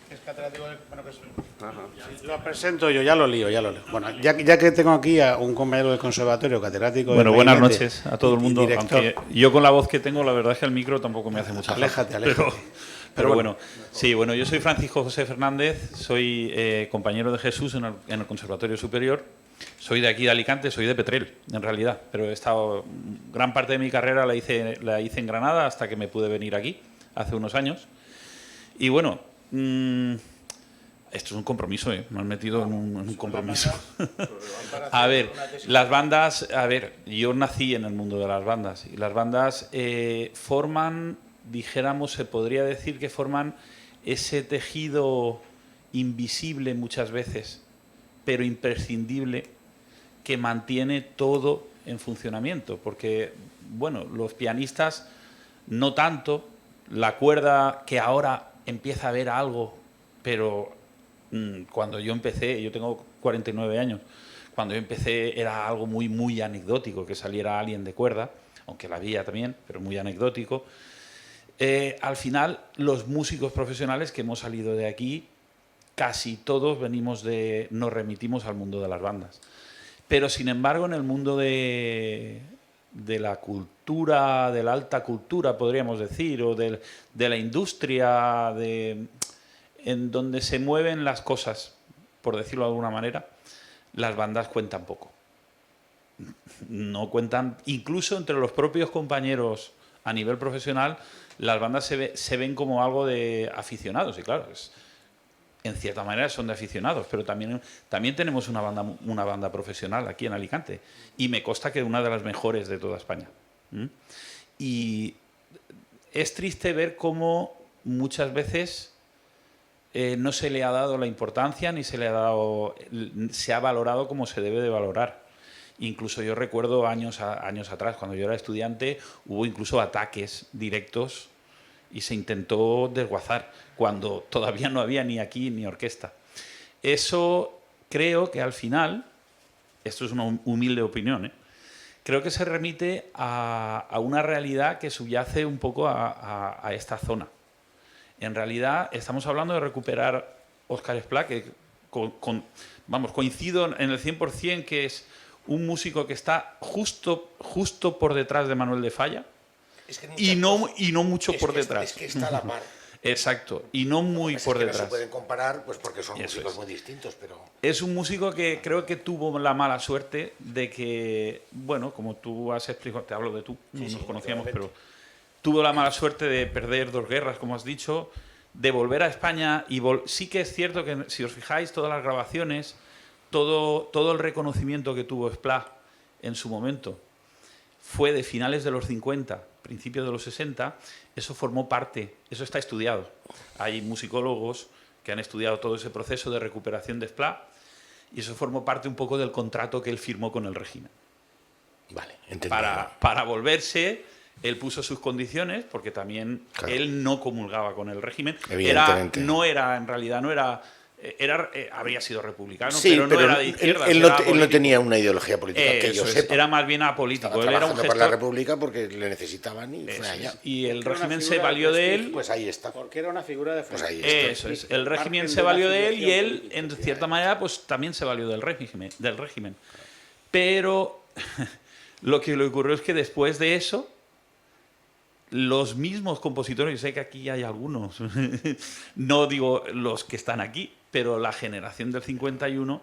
S4: que es catedrático de... Bueno, que lo presento yo, ya lo lío. Bueno, ya que tengo aquí a un compañero del conservatorio, catedrático
S8: Bueno,
S4: de
S8: buenas
S4: clarinete
S8: noches a todo el mundo,
S4: director.
S8: aunque yo con la voz que tengo, la verdad es que el micro tampoco me hace mucha falta.
S4: Aléjate.
S8: Pero bueno, sí, bueno, yo soy Francisco José Fernández, soy compañero de Jesús en el Conservatorio Superior. Soy de aquí de Alicante, soy de Petrel, en realidad, pero he estado gran parte de mi carrera la hice en Granada hasta que me pude venir aquí hace unos años. Y bueno, esto es un compromiso, ¿eh? Me han metido en un compromiso. A ver, las bandas, yo nací en el mundo de las bandas y las bandas forman, dijéramos, se podría decir que forman ese tejido invisible muchas veces, pero imprescindible, que mantiene todo en funcionamiento, porque, bueno, los pianistas no tanto, la cuerda que ahora empieza a ver algo, pero cuando yo empecé, yo tengo 49 años, cuando yo empecé era algo muy, muy anecdótico, que saliera alguien de cuerda, aunque la había también, pero muy anecdótico. Al final, los músicos profesionales que hemos salido de aquí, casi todos nos remitimos al mundo de las bandas. Pero, sin embargo, en el mundo de la cultura, de la alta cultura, podríamos decir, o de la industria, en donde se mueven las cosas, por decirlo de alguna manera, las bandas cuentan poco. No cuentan, incluso entre los propios compañeros a nivel profesional, las bandas se ven como algo de aficionados, y claro, en cierta manera son de aficionados, pero también tenemos una banda profesional aquí en Alicante, y me consta que es una de las mejores de toda España. Y es triste ver cómo muchas veces no se le ha dado la importancia ni se ha valorado como se debe de valorar. Incluso yo recuerdo años atrás, cuando yo era estudiante, hubo incluso ataques directos y se intentó desguazar cuando todavía no había ni aquí ni orquesta. Eso creo que al final, esto es una humilde opinión, creo que se remite a una realidad que subyace un poco a esta zona. En realidad estamos hablando de recuperar Óscar Esplá, que coincido en el 100% que es un músico que está justo por detrás de Manuel de Falla, y no mucho por detrás.
S5: Es que está a la par.
S8: Exacto, y no muy por detrás.
S5: No se pueden comparar, pues porque son músicos muy distintos, pero...
S8: Es un músico que creo que tuvo la mala suerte de que, bueno, como tú has explicado, te hablo de tú, no nos conocíamos, pero tuvo la mala suerte de perder 2 guerras, como has dicho, de volver a España, y sí que es cierto que, si os fijáis, todas las grabaciones, todo el reconocimiento que tuvo Esplá en su momento fue de finales de los 50, principios de los 60, eso formó parte, eso está estudiado. Hay musicólogos que han estudiado todo ese proceso de recuperación de Esplá, y eso formó parte un poco del contrato que él firmó con el régimen.
S5: Vale, entendido.
S8: Para volverse, él puso sus condiciones, porque también él no comulgaba con el régimen.
S5: Evidentemente.
S8: Habría sido republicano,
S5: sí,
S8: pero no era de izquierda.
S5: Él no tenía una ideología política que yo sepa.
S8: Era más bien apolítico.
S5: Él era un
S8: gestor
S5: para la República porque le necesitaban y fue allá.
S8: Y el régimen se valió de él.
S5: Pues ahí está.
S4: Porque era una figura de
S5: pues ahí está.
S8: Eso es. El régimen se valió de él, y él, en cierta manera, pues también se valió del régimen. Pero lo que le ocurrió es que después de eso, los mismos compositores, yo sé que aquí hay algunos, no digo los que están aquí, pero la generación del 51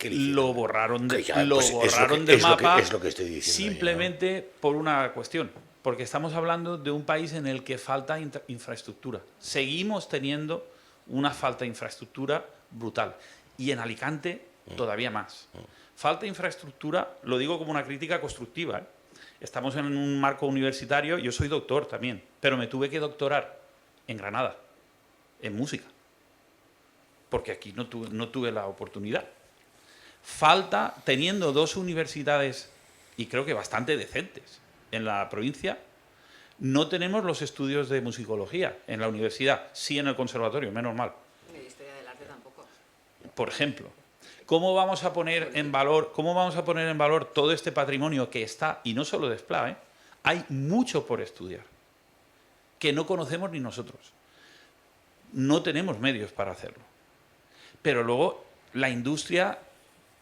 S8: lo borraron del mapa,
S5: es lo que estoy diciendo
S8: simplemente por una cuestión, porque estamos hablando de un país en el que falta infraestructura. Seguimos teniendo una falta de infraestructura brutal, y en Alicante todavía más. Falta infraestructura, lo digo como una crítica constructiva, Estamos en un marco universitario, yo soy doctor también, pero me tuve que doctorar en Granada, en música, porque aquí no tuve la oportunidad. Falta, teniendo 2 universidades, y creo que bastante decentes, en la provincia, no tenemos los estudios de musicología en la universidad, sí en el conservatorio, menos mal.
S2: Ni de historia del arte tampoco.
S8: Por ejemplo. ¿Cómo vamos a poner en valor todo este patrimonio que está, y no solo de Esplá, hay mucho por estudiar, que no conocemos ni nosotros? No tenemos medios para hacerlo. Pero luego la industria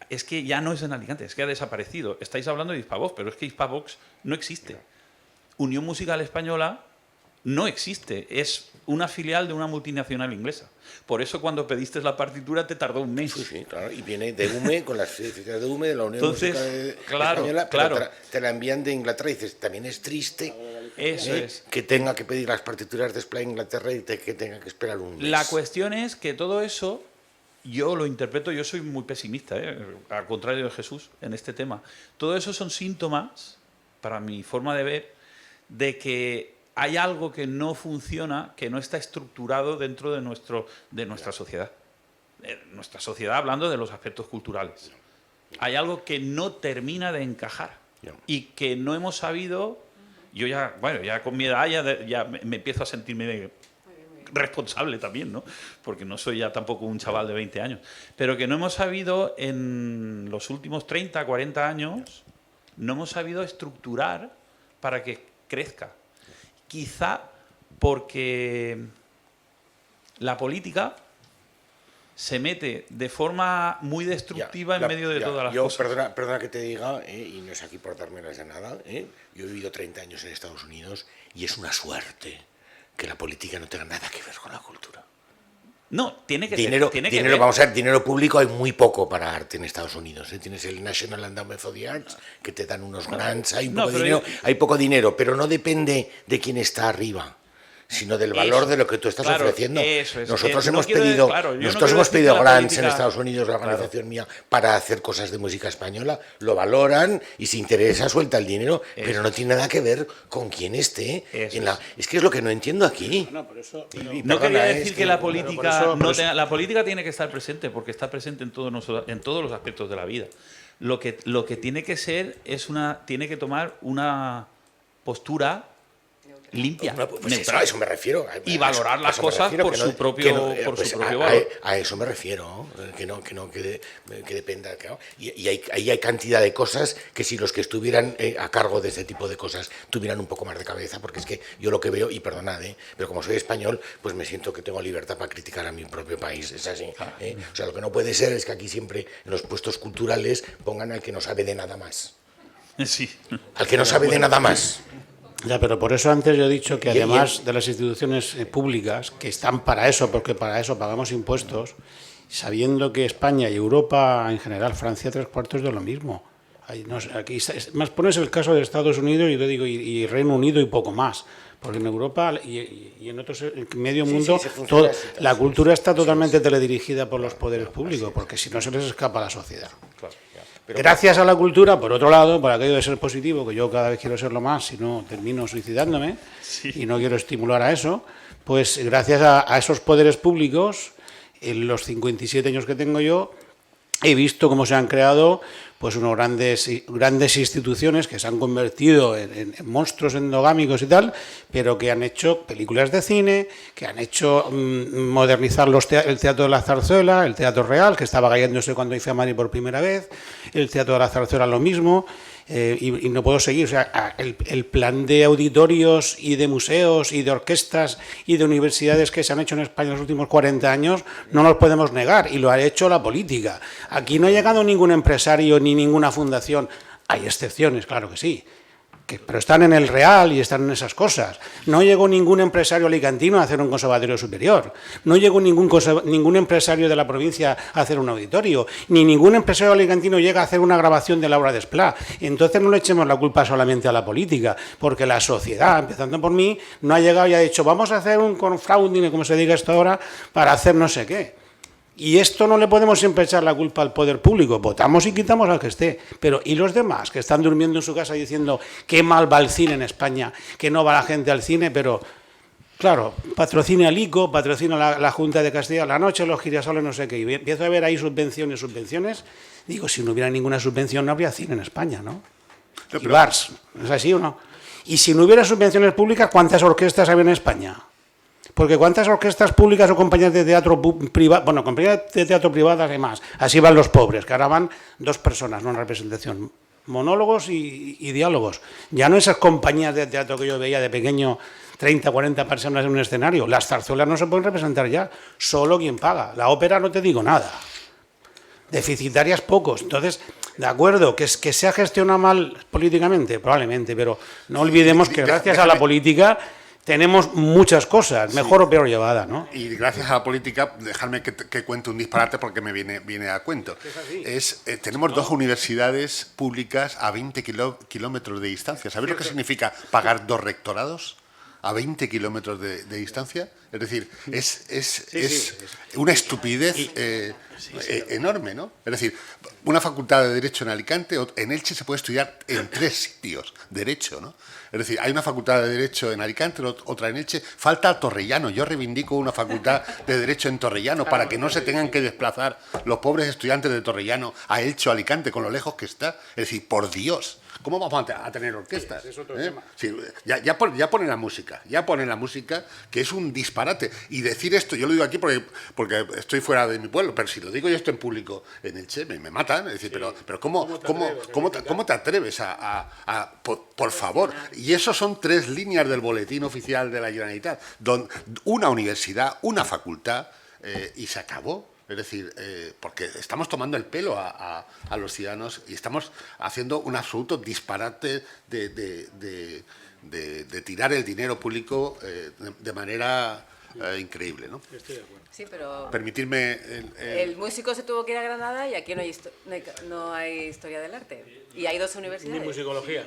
S8: es que ya no es en Alicante, es que ha desaparecido. Estáis hablando de Hispavox, pero es que Hispavox no existe. Unión Musical Española no existe, es una filial de una multinacional inglesa. Por eso cuando pediste la partitura te tardó un mes.
S5: Sí, claro, y viene de UME, con las certificados de UME, de la Unión Musical Española,
S8: claro.
S5: Te la envían de Inglaterra y dices, también es triste que tenga que pedir las partituras de Esplá a Inglaterra y que tenga que esperar un mes.
S8: La cuestión es que todo eso, yo lo interpreto, yo soy muy pesimista, al contrario de Jesús, en este tema. Todo eso son síntomas, para mi forma de ver, de que hay algo que no funciona, que no está estructurado dentro de nuestra sociedad. Nuestra sociedad, hablando de los aspectos culturales. Hay algo que no termina de encajar y que no hemos sabido. Yo ya con mi edad ya me empiezo a sentirme responsable también, ¿no? Porque no soy ya tampoco un chaval de 20 años. Pero que no hemos sabido, en los últimos 30, 40 años, no hemos sabido estructurar para que crezca. Quizá porque la política se mete de forma muy destructiva en medio de todas las cosas.
S5: Perdona que te diga, y no es aquí por dármelas de nada, yo he vivido 30 años en Estados Unidos y es una suerte que la política no tenga nada que ver con la cultura.
S8: No, tiene que
S5: dinero,
S8: ser. Tiene
S5: dinero,
S8: que ver.
S5: vamos a ver, dinero público hay muy poco para arte en Estados Unidos. Tienes el National Endowment for the Arts, que te dan unos grants, hay poco dinero, pero no depende de quién está arriba, sino del valor de lo que tú estás ofreciendo. Nosotros hemos pedido grants en Estados Unidos, la organización mía, para hacer cosas de música española, lo valoran y si interesa suelta el dinero, pero no tiene nada que ver con quién esté. Es que es lo que no entiendo aquí.
S8: No quería decir que la política la política tiene que estar presente, porque está presente en todos los aspectos de la vida. Lo que tiene que ser tiene que tomar una postura limpia,
S5: neutral, a eso me refiero.
S8: Y valorar las cosas por su propio valor.
S5: A eso me refiero, que dependa. Claro. Y ahí hay cantidad de cosas que si los que estuvieran a cargo de ese tipo de cosas tuvieran un poco más de cabeza, porque es que yo lo que veo, y perdonad, pero como soy español, pues me siento que tengo libertad para criticar a mi propio país, es así. O sea, lo que no puede ser es que aquí siempre en los puestos culturales pongan al que no sabe de nada más.
S8: Sí.
S5: Al que no sabe de nada más.
S4: Ya, pero por eso antes yo he dicho que además de las instituciones públicas, que están para eso, porque para eso pagamos impuestos, sabiendo que España y Europa en general, Francia, 3/4 de lo mismo. Aquí más pones el caso de Estados Unidos y te digo y Reino Unido y poco más, porque en Europa y en otros en medio mundo la cultura está totalmente teledirigida por los poderes públicos, porque si no se les escapa a la sociedad. Gracias a la cultura, por otro lado, por aquello de ser positivo, que yo cada vez quiero serlo más, si no termino suicidándome, y no quiero estimular a eso, pues gracias a esos poderes públicos, en los 57 años que tengo yo, he visto cómo se han creado pues unos grandes instituciones que se han convertido en monstruos endogámicos y tal, pero que han hecho películas de cine, que han hecho modernizar el Teatro de la Zarzuela, el Teatro Real, que estaba cayéndose cuando hice a Madrid por primera vez, el Teatro de la Zarzuela lo mismo, y no puedo seguir. O sea, el plan de auditorios y de museos y de orquestas y de universidades que se han hecho en España en los últimos 40 años no los podemos negar, y lo ha hecho la política. Aquí no ha llegado ningún empresario ni ninguna fundación. Hay excepciones, claro que sí, pero están en el Real y están en esas cosas. No llegó ningún empresario alicantino a hacer un conservatorio superior, no llegó ningún empresario de la provincia a hacer un auditorio, ni ningún empresario alicantino llega a hacer una grabación de la obra de Esplá. Entonces no le echemos la culpa solamente a la política, porque la sociedad, empezando por mí, no ha llegado y ha dicho vamos a hacer un crowdfunding, como se diga esto ahora, para hacer no sé qué. Y esto no le podemos siempre echar la culpa al poder público, votamos y quitamos al que esté, pero ¿y los demás que están durmiendo en su casa diciendo qué mal va el cine en España, que no va la gente al cine? Pero claro, patrocina el ICO, patrocina la Junta de Castilla, la noche, los girasoles, no sé qué, y empiezo a ver ahí subvenciones, digo, si no hubiera ninguna subvención no habría cine en España, ¿no? Y bars, ¿es así o no? Y si no hubiera subvenciones públicas, ¿cuántas orquestas había en España? Porque ¿cuántas orquestas públicas o compañías de teatro privadas? Bueno, compañías de teatro privadas hay más. Así van los pobres, que ahora van 2 personas, no en representación. Monólogos y diálogos. Ya no esas compañías de teatro que yo veía de pequeño, 30, 40 personas en un escenario. Las zarzuelas no se pueden representar ya, solo quien paga. La ópera no te digo nada. Deficitarias pocos. Entonces, de acuerdo, que se ha gestionado mal políticamente, probablemente, pero no olvidemos que gracias a la política tenemos muchas cosas, mejor o peor llevada, ¿no?
S3: Y gracias a la política, dejadme que cuente un disparate porque me viene a cuento. Tenemos 2 universidades públicas a 20 kilómetros de distancia. ¿Sabéis lo que significa pagar 2 rectorados a 20 kilómetros de distancia? Es decir, es una estupidez enorme, ¿no? Es decir, una facultad de Derecho en Alicante, en Elche se puede estudiar en 3 sitios Derecho, ¿no? Es decir, hay una facultad de Derecho en Alicante, otra en Elche, falta Torrellano. Yo reivindico una facultad de Derecho en Torrellano para que no se tengan que desplazar los pobres estudiantes de Torrellano a Elche o Alicante, con lo lejos que está. Es decir, por Dios, ¿cómo vamos a tener orquestas? Es otro tema. Sí, ya ponen la música, que es un disparate. Y decir esto, yo lo digo aquí porque estoy fuera de mi pueblo, pero si lo digo yo esto en público en Elche, me matan. Es decir, pero ¿cómo te atreves por favor? Y eso son 3 líneas del boletín oficial de la Generalitat, una universidad, una facultad, y se acabó. Es decir, porque estamos tomando el pelo a los ciudadanos y estamos haciendo un absoluto disparate de tirar el dinero público de manera increíble, ¿no?
S4: Estoy de acuerdo.
S2: Sí, pero
S3: Permitirme...
S2: el músico se tuvo que ir a Granada y aquí no hay historia del arte. Y hay 2 universidades.
S4: Ni musicología,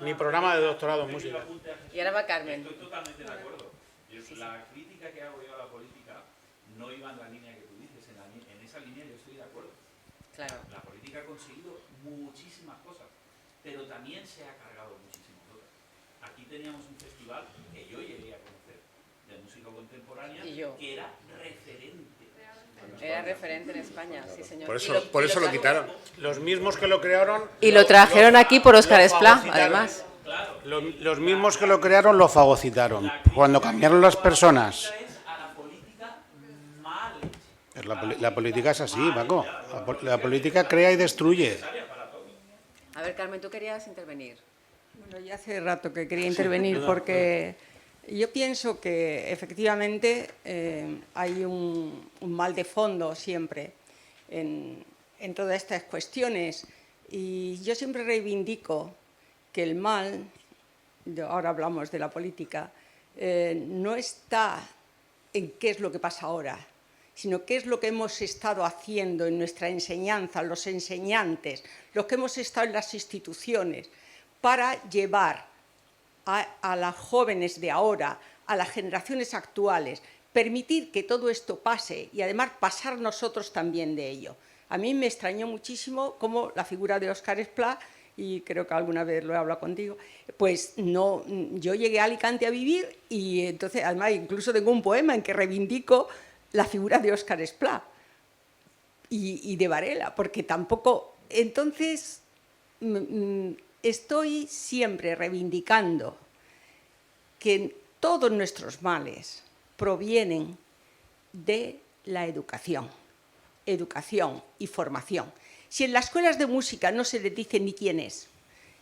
S4: ni programa de doctorado en música.
S2: Y ahora va Carmen.
S8: Estoy totalmente de acuerdo. La crítica que hago yo a la política no iba en la línea que tú dices, en esa línea yo estoy de acuerdo.
S2: Claro.
S8: La política ha conseguido muchísimas cosas, pero también se ha cargado muchísimas otras. Aquí teníamos un festival que yo llegué a conocer de música contemporánea que era referente.
S2: Era referente en España, sí señor.
S3: Por eso lo quitaron.
S4: Los mismos que lo crearon...
S2: Y lo trajeron aquí por Óscar Esplá, además.
S4: Los mismos que lo crearon lo fagocitaron. Cuando cambiaron las personas... La política es así, Paco. La política crea y destruye.
S2: A ver, Carmen, tú querías intervenir.
S9: Bueno, ya hace rato que quería intervenir porque yo pienso que efectivamente hay un mal de fondo siempre en todas estas cuestiones y yo siempre reivindico que el mal, ahora hablamos de la política, no está en qué es lo que pasa ahora, sino qué es lo que hemos estado haciendo en nuestra enseñanza, los enseñantes, los que hemos estado en las instituciones, para llevar a las jóvenes de ahora, a las generaciones actuales, permitir que todo esto pase y además pasar nosotros también de ello. A mí me extrañó muchísimo cómo la figura de Óscar Esplá, y creo que alguna vez lo he hablado contigo, pues no, yo llegué a Alicante a vivir y entonces además incluso tengo un poema en que reivindico la figura de Óscar Esplá y de Varela, porque tampoco... Entonces, estoy siempre reivindicando que todos nuestros males provienen de la educación y formación. Si en las escuelas de música no se les dice ni quién es,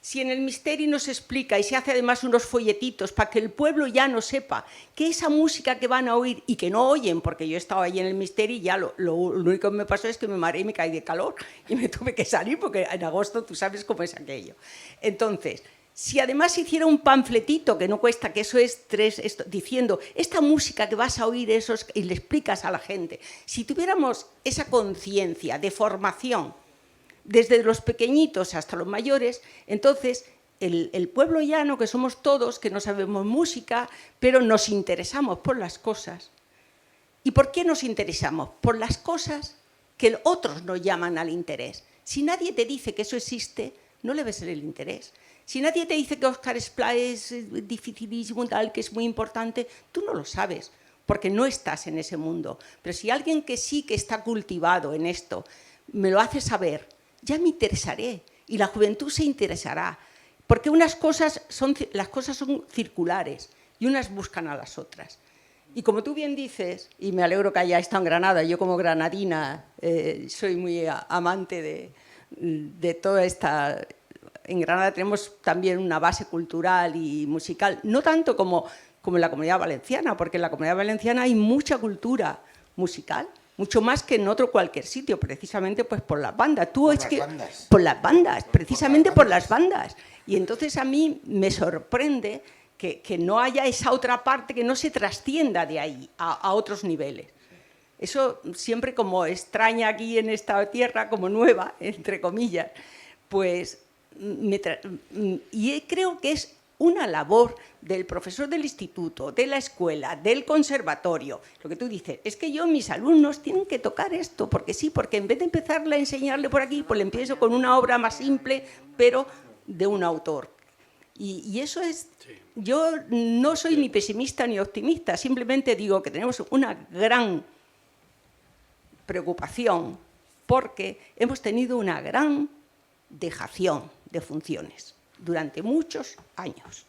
S9: si en el Misteri no se explica y se hace además unos folletitos para que el pueblo ya no sepa que esa música que van a oír y que no oyen, porque yo estaba ahí en el Misteri y ya lo único que me pasó es que me mareé y me caí de calor y me tuve que salir porque en agosto tú sabes cómo es aquello. Entonces, si además hiciera un panfletito que no cuesta, que eso es diciendo esta música que vas a oír y le explicas a la gente, si tuviéramos esa conciencia de formación, desde los pequeñitos hasta los mayores, entonces el pueblo llano, que somos todos, que no sabemos música, pero nos interesamos por las cosas. ¿Y por qué nos interesamos? Por las cosas que otros nos llaman al interés. Si nadie te dice que eso existe, no le ves el interés. Si nadie te dice que Óscar Esplá es dificilísimo, tal, que es muy importante, tú no lo sabes, porque no estás en ese mundo. Pero si alguien que sí que está cultivado en esto me lo hace saber, ya me interesaré y la juventud se interesará, porque las cosas son circulares y unas buscan a las otras. Y como tú bien dices, y me alegro que haya estado en Granada, yo como granadina soy muy amante de toda esta... En Granada tenemos también una base cultural y musical, no tanto como en la Comunidad Valenciana, porque en la Comunidad Valenciana hay mucha cultura musical, mucho más que en otro cualquier sitio, precisamente pues por las bandas. Por las bandas, precisamente por las bandas. Y entonces a mí me sorprende que no haya esa otra parte, que no se trascienda de ahí a otros niveles. Eso siempre como extraña aquí en esta tierra, como nueva, entre comillas, pues y creo que es una labor del profesor del instituto, de la escuela, del conservatorio. Lo que tú dices, es que mis alumnos tienen que tocar esto, porque sí, porque en vez de empezarle a enseñarle por aquí, pues le empiezo con una obra más simple, pero de un autor. Y eso es... Yo no soy ni pesimista ni optimista, simplemente digo que tenemos una gran preocupación porque hemos tenido una gran dejación de funciones durante muchos años.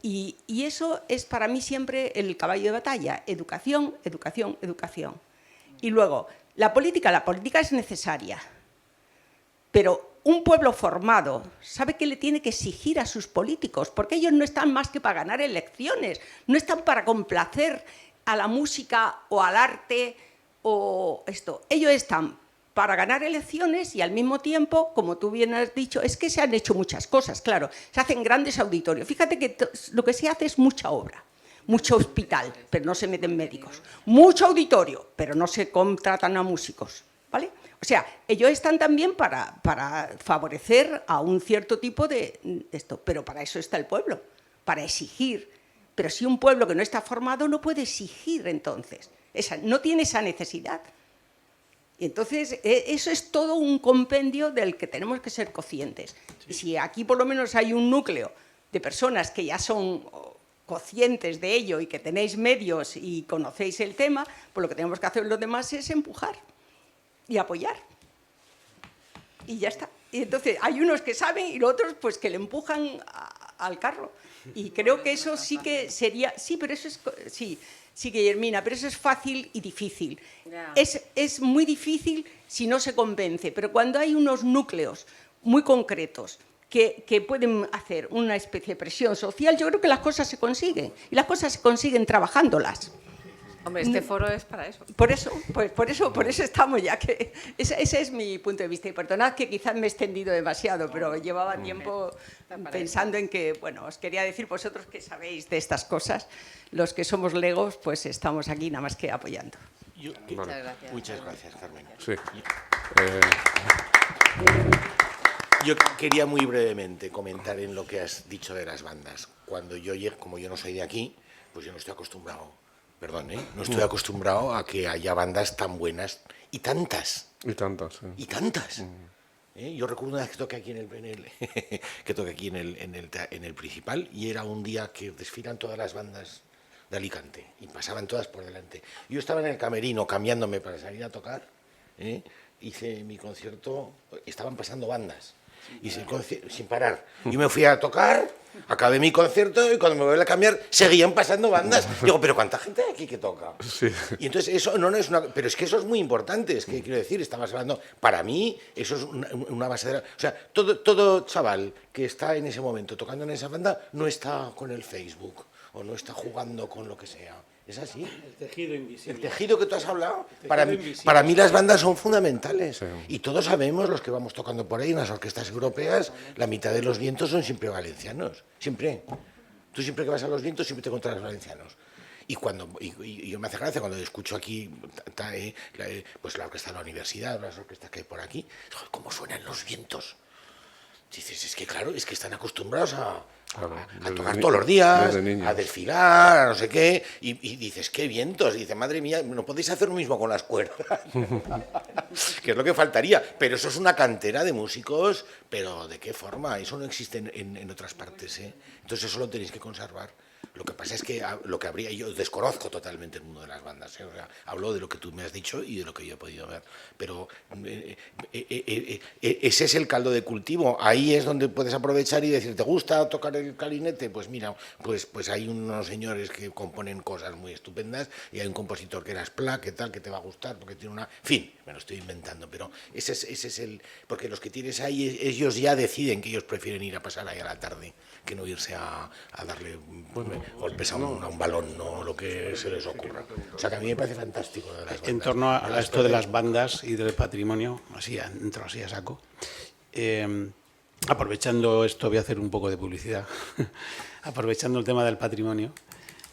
S9: Y eso es para mí siempre el caballo de batalla, educación, educación, educación. Y luego, la política es necesaria, pero un pueblo formado sabe que le tiene que exigir a sus políticos, porque ellos no están más que para ganar elecciones, no están para complacer a la música o al arte o esto. Ellos están para ganar elecciones y al mismo tiempo, como tú bien has dicho, es que se han hecho muchas cosas, claro, se hacen grandes auditorios. Fíjate que lo que se hace es mucha obra, Mucho hospital, pero no se meten médicos. Mucho auditorio, pero no se contratan a músicos, ¿vale? O sea, ellos están también para favorecer a un cierto tipo de esto, pero para eso está el pueblo, para exigir. Pero si un pueblo que no está formado no puede exigir, entonces, no tiene esa necesidad. Y entonces, eso es todo un compendio del que tenemos que ser conscientes. Sí. Si aquí por lo menos hay un núcleo de personas que ya son conscientes de ello y que tenéis medios y conocéis el tema, pues lo que tenemos que hacer los demás es empujar y apoyar. Y ya está. Y entonces hay unos que saben y los otros pues que le empujan al carro. Y creo que eso sí que sería... Sí, pero eso es... Sí, Guillermina, pero eso es fácil y difícil. Yeah. Es muy difícil si no se convence, pero cuando hay unos núcleos muy concretos que pueden hacer una especie de presión social, yo creo que las cosas se consiguen. Y las cosas se consiguen trabajándolas.
S2: Hombre, este foro es para eso.
S9: Por eso estamos ya. Que ese es mi punto de vista. Y perdonad que quizás me he extendido demasiado, pero llevaba tiempo pensando en que, bueno, os quería decir vosotros que sabéis de estas cosas. Los que somos legos, pues estamos aquí nada más que apoyando.
S5: Muchas gracias. Muchas gracias, Carmen.
S1: Sí.
S5: Yo quería muy brevemente comentar en lo que has dicho de las bandas. Como yo no soy de aquí, pues yo no estoy acostumbrado. Perdón, no estoy acostumbrado a que haya bandas tan buenas y tantas.
S1: Y tantas, sí.
S5: Y tantas. Yo recuerdo una vez que toqué aquí en el principal y era un día que desfilan todas las bandas de Alicante y pasaban todas por delante. Yo estaba en el camerino cambiándome para salir a tocar, hice mi concierto, estaban pasando bandas. Hice el concierto sin parar. Yo me fui a tocar, acabé mi concierto y cuando me voy a cambiar seguían pasando bandas. Digo, pero ¿cuánta gente hay aquí que toca?
S1: Sí.
S5: Y entonces eso no es una... Pero es que eso es muy importante, es que quiero decir, estabas hablando... Para mí eso es una base de... O sea, todo chaval que está en ese momento tocando en esa banda no está con el Facebook o no está jugando con lo que sea. ¿Es así?
S4: El tejido invisible.
S5: El tejido que tú has hablado. Para mí las bandas son fundamentales. Sí. Y todos sabemos, los que vamos tocando por ahí, en las orquestas europeas, la mitad de los vientos son siempre valencianos. Siempre. Tú siempre que vas a los vientos siempre te encuentras valencianos. Y yo me hace gracia cuando escucho aquí pues la orquesta de la universidad, las orquestas que hay por aquí, ¿cómo suenan los vientos? Dices, es que claro, es que están acostumbrados a tocar todos los días, a desfilar, a no sé qué, y dices, qué vientos, y dices, madre mía, no podéis hacer lo mismo con las cuerdas, que es lo que faltaría, pero eso es una cantera de músicos, pero ¿de qué forma? Eso no existe en otras partes, Entonces eso lo tenéis que conservar. Lo que pasa es que lo que habría, yo desconozco totalmente el mundo de las bandas, o sea, hablo de lo que tú me has dicho y de lo que yo he podido ver, pero ese es el caldo de cultivo, ahí es donde puedes aprovechar y decir, ¿te gusta tocar el clarinete? Pues mira, pues hay unos señores que componen cosas muy estupendas y hay un compositor que era Spla, que tal, que te va a gustar, porque tiene una... En fin, me lo estoy inventando, pero ese es el... Porque los que tienes ahí, ellos ya deciden que ellos prefieren ir a pasar ahí a la tarde que no irse a darle golpes a un balón, no lo que se les ocurra. O sea, que a mí me parece fantástico. De las bandas.
S4: En torno a esto de las bandas y del patrimonio, entro así a saco, aprovechando esto, voy a hacer un poco de publicidad, aprovechando el tema del patrimonio,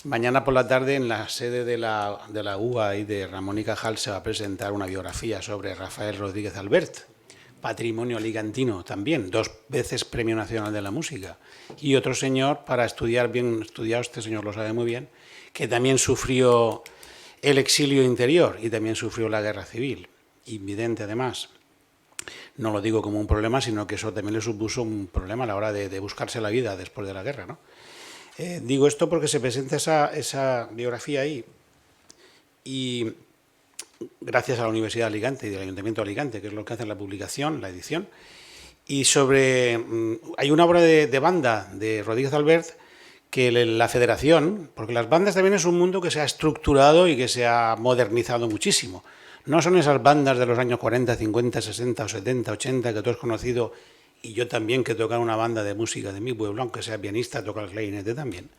S4: mañana por la tarde en la sede de la UA y de Ramón y Cajal se va a presentar una biografía sobre Rafael Rodríguez Albert, patrimonio alicantino también, 2 veces Premio Nacional de la Música, y otro señor, para estudiar bien estudiado, este señor lo sabe muy bien, que también sufrió el exilio interior y también sufrió la guerra civil, invidente además. No lo digo como un problema, sino que eso también le supuso un problema a la hora de buscarse la vida después de la guerra, ¿no? Digo esto porque se presenta esa biografía ahí y gracias a la Universidad de Alicante y del Ayuntamiento de Alicante, que es lo que hace la publicación, la edición, y hay una obra de banda de Rodríguez Albert que la federación, porque las bandas también es un mundo que se ha estructurado y que se ha modernizado muchísimo. No son esas bandas de los años 40, 50, 60 o 70, 80 que tú has conocido, y yo también que tocar una banda de música de mi pueblo, aunque sea pianista, toca el clarinete también.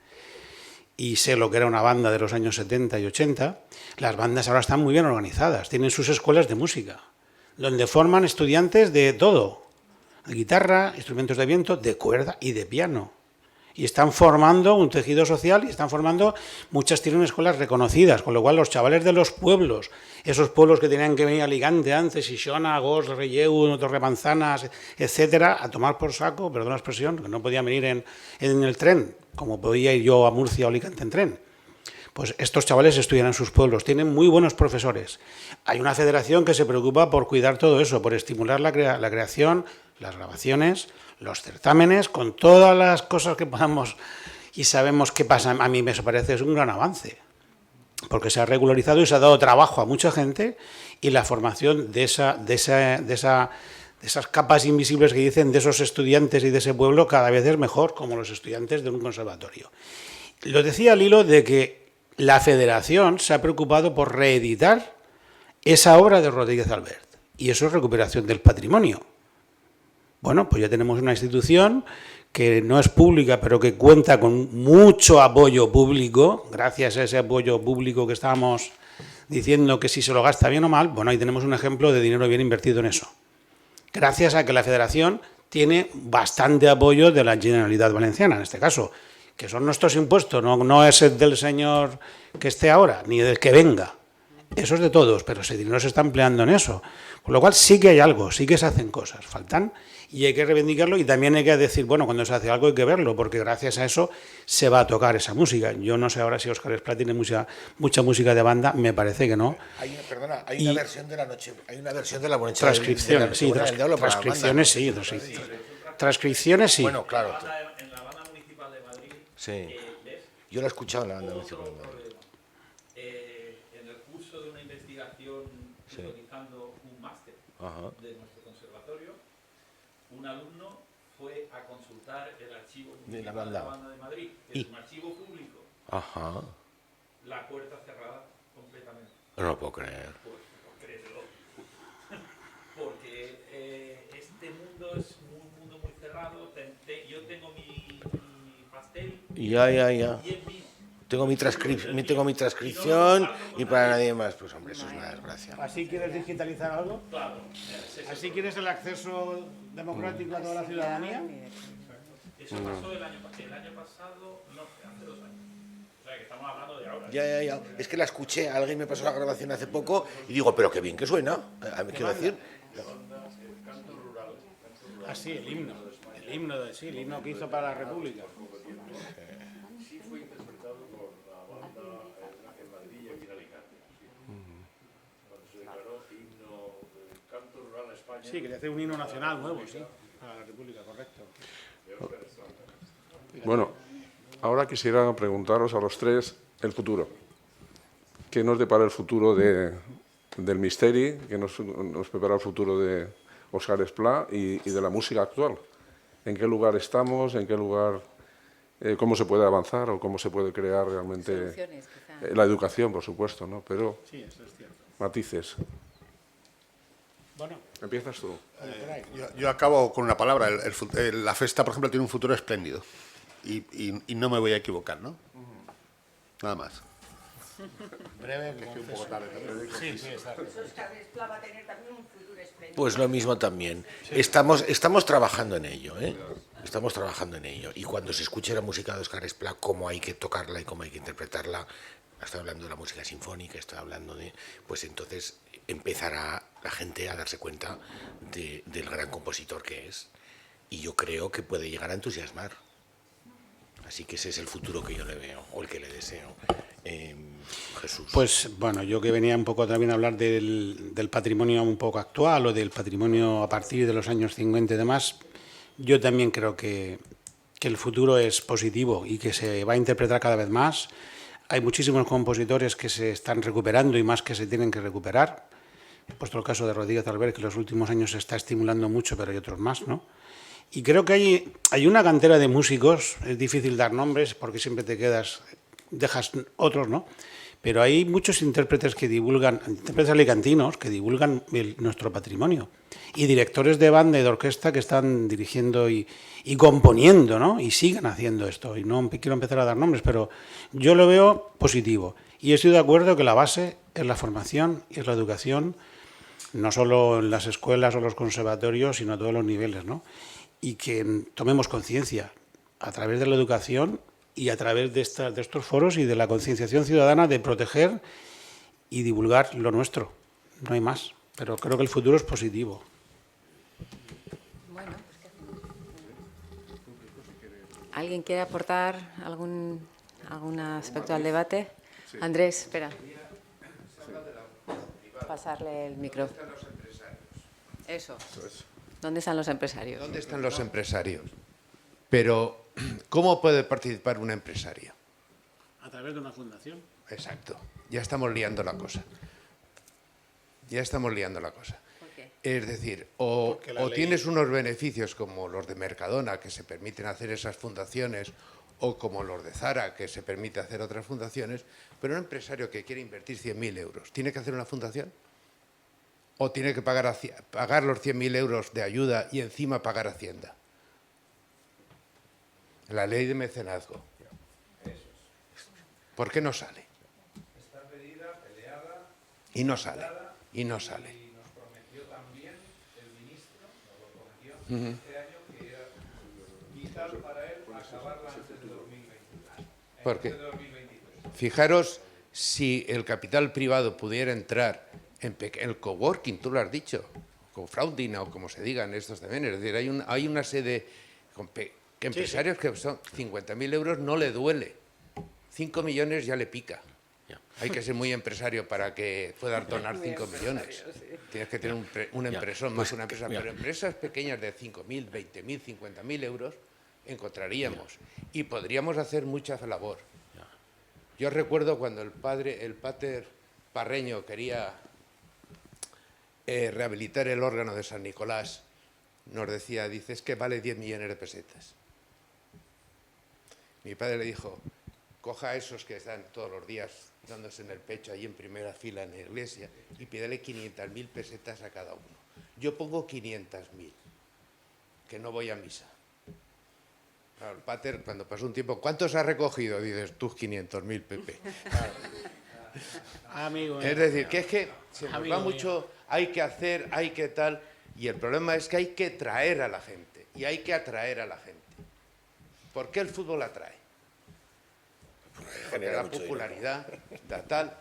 S4: Y sé lo que era una banda de los años 70 y 80, las bandas ahora están muy bien organizadas, tienen sus escuelas de música, donde forman estudiantes de todo, de guitarra, instrumentos de viento, de cuerda y de piano. Y están formando un tejido social y están formando, muchas tienen escuelas reconocidas, con lo cual los chavales de los pueblos, esos pueblos que tenían que venir a Alicante antes, Xixona, Gos, Relleu, Torremanzanas, etcétera, a tomar por saco, perdón la expresión, que no podían venir en el tren, como podía ir yo a Murcia o Alicante en tren. Pues estos chavales estudian en sus pueblos, tienen muy buenos profesores. Hay una federación que se preocupa por cuidar todo eso, por estimular la creación, las grabaciones, los certámenes, con todas las cosas que podamos y sabemos qué pasa. A mí me parece es un gran avance, porque se ha regularizado y se ha dado trabajo a mucha gente y la formación de esas capas invisibles que dicen de esos estudiantes y de ese pueblo cada vez es mejor, como los estudiantes de un conservatorio. Lo decía al hilo de que la Federación se ha preocupado por reeditar esa obra de Rodríguez Albert, y eso es recuperación del patrimonio. Bueno, pues ya tenemos una institución que no es pública, pero que cuenta con mucho apoyo público, gracias a ese apoyo público que estábamos diciendo que si se lo gasta bien o mal, bueno, ahí tenemos un ejemplo de dinero bien invertido en eso. Gracias a que la Federación tiene bastante apoyo de la Generalitat Valenciana, en este caso, que son nuestros impuestos, no es el del señor que esté ahora, ni del que venga. Eso es de todos, pero ese dinero se está empleando en eso. Con lo cual sí que hay algo, sí que se hacen cosas, faltan, y hay que reivindicarlo, y también hay que decir, bueno, cuando se hace algo hay que verlo, porque gracias a eso se va a tocar esa música. Yo no sé ahora si Óscar Esplá tiene mucha música de banda, me parece que no.
S5: Hay una versión de la noche, hay una versión de la bonita
S4: transcripciones, sí, transcripciones, sí, transcripciones, sí.
S5: Bueno, claro. En la banda municipal de Madrid. Sí. Yo lo he escuchado en la banda municipal de Madrid.
S8: En el curso de una investigación utilizando un máster de nuestro conservatorio, un alumno fue a consultar el archivo de la banda de Madrid, que es un archivo público. La puerta cerrada completamente.
S5: No lo puedo creer.
S8: Pues no créelo. Porque este mundo es un mundo muy cerrado. Yo tengo mi pastel.
S5: Ya.
S8: Y es mío.
S5: Tengo mi transcripción y para nadie más. Pues hombre, eso es una desgracia.
S4: ¿Así quieres digitalizar algo?
S8: Claro.
S4: ¿Así quieres el acceso democrático a toda la ciudadanía?
S8: Eso pasó el año pasado, no, hace 2 años. O sea, que estamos hablando de ahora.
S5: Ya. Es que la escuché, alguien me pasó la grabación hace poco y digo, pero qué bien que suena. Quiero decir.
S4: Ah, sí, el himno que hizo para la República.
S10: Sí fue interpretado por la banda en Madrid y aquí en Alicante. Cuando se declaró himno del canto rural a España.
S4: Sí, quería hacer un himno nacional nuevo, sí, para la República, correcto.
S1: Bueno, ahora quisiera preguntaros a los tres el futuro. ¿Qué nos depara el futuro del Misteri? ¿Qué nos prepara el futuro de Óscar Esplá y de la música actual? ¿En qué lugar estamos? ¿En qué lugar? ¿Cómo se puede avanzar o cómo se puede crear realmente la educación, por supuesto, ¿no? Pero
S4: sí, eso es cierto.
S1: Matices.
S4: Bueno,
S1: empiezas tú.
S3: Yo acabo con una palabra. La festa, por ejemplo, tiene un futuro espléndido y no me voy a equivocar, ¿no? Nada más.
S4: Breve,
S3: que un poco tarde.
S4: Sí, exacto.
S9: Óscar Esplá va a tener también un futuro espléndido.
S5: Pues lo mismo también. Estamos trabajando en ello, ¿eh? Estamos trabajando en ello. Y cuando se escuche la música de Óscar Esplá, cómo hay que tocarla y cómo hay que interpretarla, estoy hablando de la música sinfónica, estoy hablando de... Pues entonces empezará la gente a darse cuenta del gran compositor que es. Y yo creo que puede llegar a entusiasmar. Así que ese es el futuro que yo le veo, o el que le deseo. Jesús.
S4: Pues bueno, yo que venía un poco también a hablar del patrimonio un poco actual o del patrimonio a partir de los años 50 y demás, yo también creo que el futuro es positivo y que se va a interpretar cada vez más. Hay muchísimos compositores que se están recuperando y más que se tienen que recuperar. He puesto el caso de Rodríguez Albert, que en los últimos años se está estimulando mucho, pero hay otros más, ¿no? Y creo que hay una cantera de músicos, es difícil dar nombres porque siempre dejas otros, ¿no? Pero hay muchos intérpretes que divulgan, intérpretes alicantinos que divulgan nuestro patrimonio y directores de banda y de orquesta que están dirigiendo y componiendo, ¿no? Y siguen haciendo esto. Y no quiero empezar a dar nombres, pero yo lo veo positivo. Y estoy de acuerdo que la base es la formación y es la educación, no solo en las escuelas o los conservatorios, sino a todos los niveles, ¿no? Y que tomemos conciencia. a través de la educación y a través de estos foros y de la concienciación ciudadana de proteger y divulgar lo nuestro. No hay más, pero creo que el futuro es positivo.
S2: Bueno, ¿alguien quiere aportar algún aspecto al debate? Sí. Andrés, espera. Pasarle el micro. Eso. ¿Dónde están los empresarios?
S11: ¿Dónde están los empresarios? Pero, ¿cómo puede participar un empresario?
S4: A través de una fundación.
S11: Exacto. Ya estamos liando la cosa. Ya estamos liando la cosa.
S2: ¿Por qué?
S11: Es decir, o tienes unos beneficios como los de Mercadona, que se permiten hacer esas fundaciones, o como los de Zara, que se permite hacer otras fundaciones, pero un empresario que quiere invertir 100.000 euros, ¿tiene que hacer una fundación? ¿O tiene que pagar los 100.000 euros de ayuda y encima pagar Hacienda? La ley de mecenazgo. ¿Por qué no sale?
S7: Está pedida, peleada.
S11: Y no sale. Y no sale.
S7: Y nos prometió también el ministro, nos lo prometió este año, que era vital para él acabarla antes de 2023.
S11: Porque, fijaros, si el capital privado pudiera entrar en el coworking, tú lo has dicho, co-founding o como se digan estos también, es decir, hay una serie de empresarios que son 50.000 euros no le duele, 5 millones ya le pica. Hay que ser muy empresario para que puedas donar 5 millones. Tienes que tener un empresón, más una empresa. Pero empresas pequeñas de 5.000, 20.000, 50.000 euros encontraríamos. Y podríamos hacer mucha labor. Yo recuerdo cuando el pater Parreño quería rehabilitar el órgano de San Nicolás, nos decía, dice, es que vale 10 millones de pesetas. Mi padre le dijo, coja a esos que están todos los días dándose en el pecho ahí en primera fila en la iglesia y pídele 500.000 pesetas a cada uno. Yo pongo 500.000, que no voy a misa. Claro, el pater, cuando pasó un tiempo, ¿cuántos ha recogido? Dices, tus 500.000, Pepe.
S4: Amigo,
S11: es decir, que es que se nos va mucho, hay que hacer, hay que tal, y el problema es que hay que traer a la gente, y hay que atraer a la gente. ¿Por qué el fútbol atrae? Porque la popularidad da tal.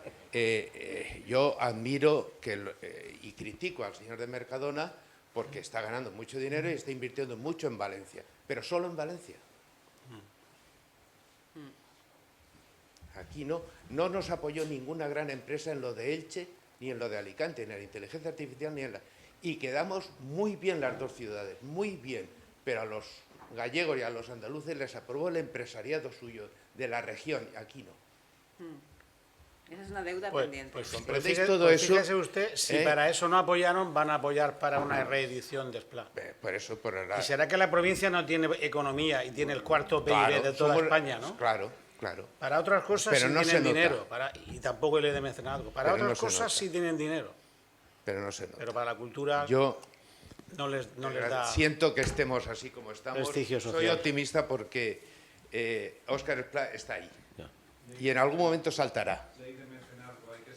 S11: Yo admiro y critico al señor de Mercadona porque está ganando mucho dinero y está invirtiendo mucho en Valencia, pero solo en Valencia. Aquí no nos apoyó ninguna gran empresa en lo de Elche, ni en lo de Alicante, ni en la inteligencia artificial, ni en la... Y quedamos muy bien las dos ciudades, muy bien, pero a los gallegos y a los andaluces les aprobó el empresariado suyo de la región, aquí no.
S2: Esa es una deuda pendiente.
S4: Fíjese usted, si para eso no apoyaron, van a apoyar para una reedición de Spla. ¿Y será que la provincia no tiene economía y tiene el cuarto PIB de toda España, no?
S11: Claro.
S4: Para otras cosas sí tienen dinero, y tampoco le de mecenazgo. Para otras cosas sí tienen dinero.
S11: Pero no se nota.
S4: Pero para la cultura no les da...
S11: Siento que estemos así como estamos.
S4: Prestigio social.
S11: Soy optimista porque Óscar Spla está ahí. Y en algún momento saltará.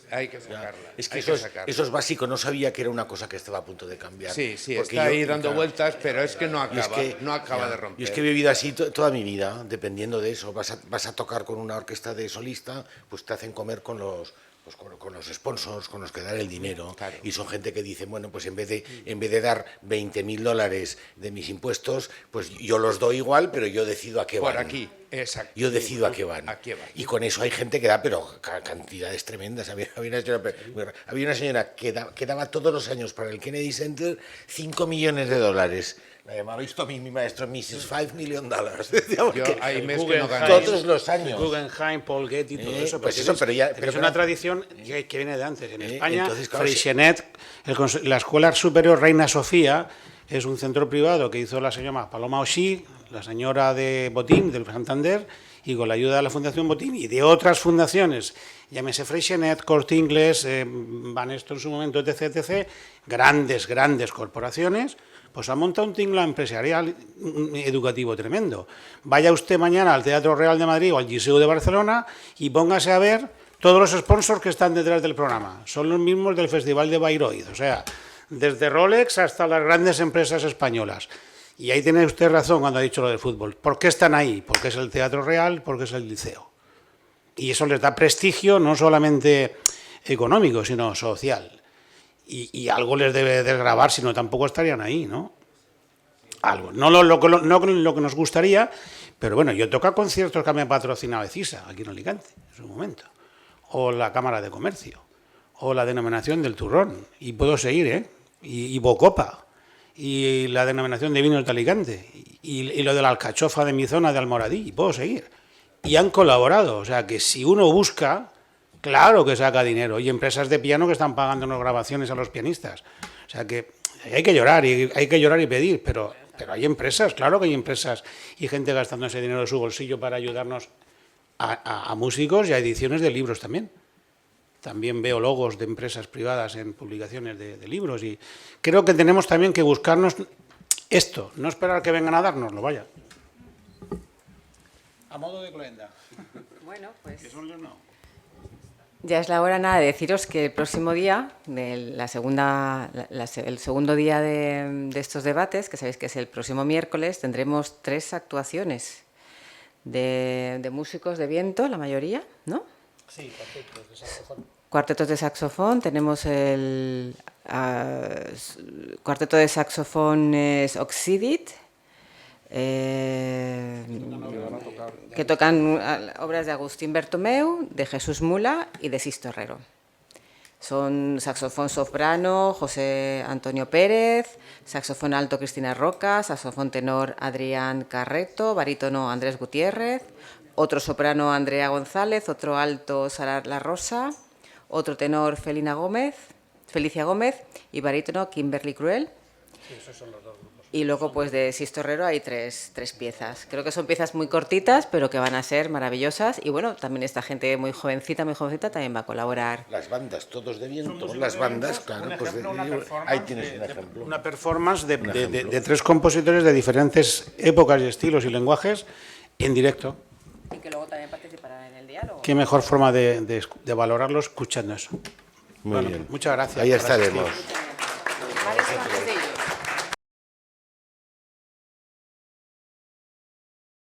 S11: Hay que sacarla.
S5: Es que eso es básico, no sabía que era una cosa que estaba a punto de cambiar.
S11: Sí, está ahí dando vueltas, pero es que no acaba de romper.
S5: Y es que he vivido así toda mi vida, dependiendo de eso. Vas a tocar con una orquesta de solista, pues te hacen comer con los sponsors, con los que dar el dinero. Claro. Y son gente que dice, bueno, pues en vez de dar $20.000 de mis impuestos, pues yo los doy igual, pero yo decido a qué van.
S11: Por aquí, exacto.
S5: Yo decido a qué van. Y con eso hay gente que da, pero cantidades tremendas. Había una señora que daba todos los años para el Kennedy Center $5 millones. Me ha visto a mí mi maestro, Mrs. $5 million.
S11: Yo hay meses que no gané.
S5: Todos los años.
S4: Guggenheim, Paul Getty, todo eso.
S5: Pues eso, pero
S4: es una tradición que viene de antes. En España, entonces, claro, Freixenet, la Escuela Superior Reina Sofía, es un centro privado que hizo la señora Paloma Oxí, la señora de Botín, del Santander, y con la ayuda de la Fundación Botín y de otras fundaciones, llámese Freixenet, Corte Inglés, Banesto en su momento, etc., grandes corporaciones, pues ha montado un tinglado empresarial educativo tremendo. Vaya usted mañana al Teatro Real de Madrid o al Liceu de Barcelona y póngase a ver todos los sponsors que están detrás del programa. Son los mismos del Festival de Bayreuth, o sea, desde Rolex hasta las grandes empresas españolas. Y ahí tiene usted razón cuando ha dicho lo del fútbol. ¿Por qué están ahí? Porque es el Teatro Real, porque es el Liceo. Y eso les da prestigio no solamente económico, sino social. Y algo les debe desgravar, si no tampoco estarían ahí, ¿no? Algo. No lo que nos gustaría, pero bueno, yo toco conciertos que me ha patrocinado ECISA, aquí en Alicante, en su momento. O la Cámara de Comercio, o la Denominación del Turrón, y puedo seguir, ¿eh? Y Bocopa, y la Denominación de Vinos de Alicante, y lo de la alcachofa de mi zona de Almoradí, y puedo seguir. Y han colaborado, o sea que si uno busca, claro que saca dinero. Y empresas de piano que están pagándonos grabaciones a los pianistas. O sea que hay que llorar y pedir, pero hay empresas, claro que hay empresas y gente gastando ese dinero de su bolsillo para ayudarnos a músicos y a ediciones de libros también. También veo logos de empresas privadas en publicaciones de libros y creo que tenemos también que buscarnos esto, no esperar que vengan a dárnoslo, vaya. A modo de cloenda.
S2: Bueno, pues...
S4: ¿Qué son los no?
S2: Ya es la hora, nada, de deciros que el próximo día, el segundo día de estos debates, que sabéis que es el próximo miércoles, tendremos 3 actuaciones de músicos de viento, la mayoría, ¿no?
S4: Sí, cuartetos de saxofón.
S2: Cuartetos de saxofón, tenemos el cuarteto de saxofones Oxidit, que tocan obras de Agustín Bertomeu, de Jesús Mula y de Sisto Herrero. Son saxofón soprano José Antonio Pérez, saxofón alto Cristina Roca, saxofón tenor Adrián Carreto, barítono Andrés Gutiérrez, otro soprano Andrea González, otro alto Sara La Rosa, otro tenor Felicia Gómez y barítono Kimberly Cruel.
S4: Sí, esos son los dos grupos.
S2: Y luego, pues de Sisto Herrero hay tres piezas. Creo que son piezas muy cortitas, pero que van a ser maravillosas. Y bueno, también esta gente muy jovencita también va a colaborar.
S5: Las bandas, todos de viento, las bandas, claro, pues ahí tienes un ejemplo.
S4: Una performance de 3 compositores de diferentes épocas y estilos y lenguajes en directo.
S2: Y que luego también participarán en el diálogo.
S4: Qué mejor forma de valorarlo escuchando eso.
S5: Muy bien.
S4: Muchas gracias.
S5: Ahí estaremos.
S2: Vale,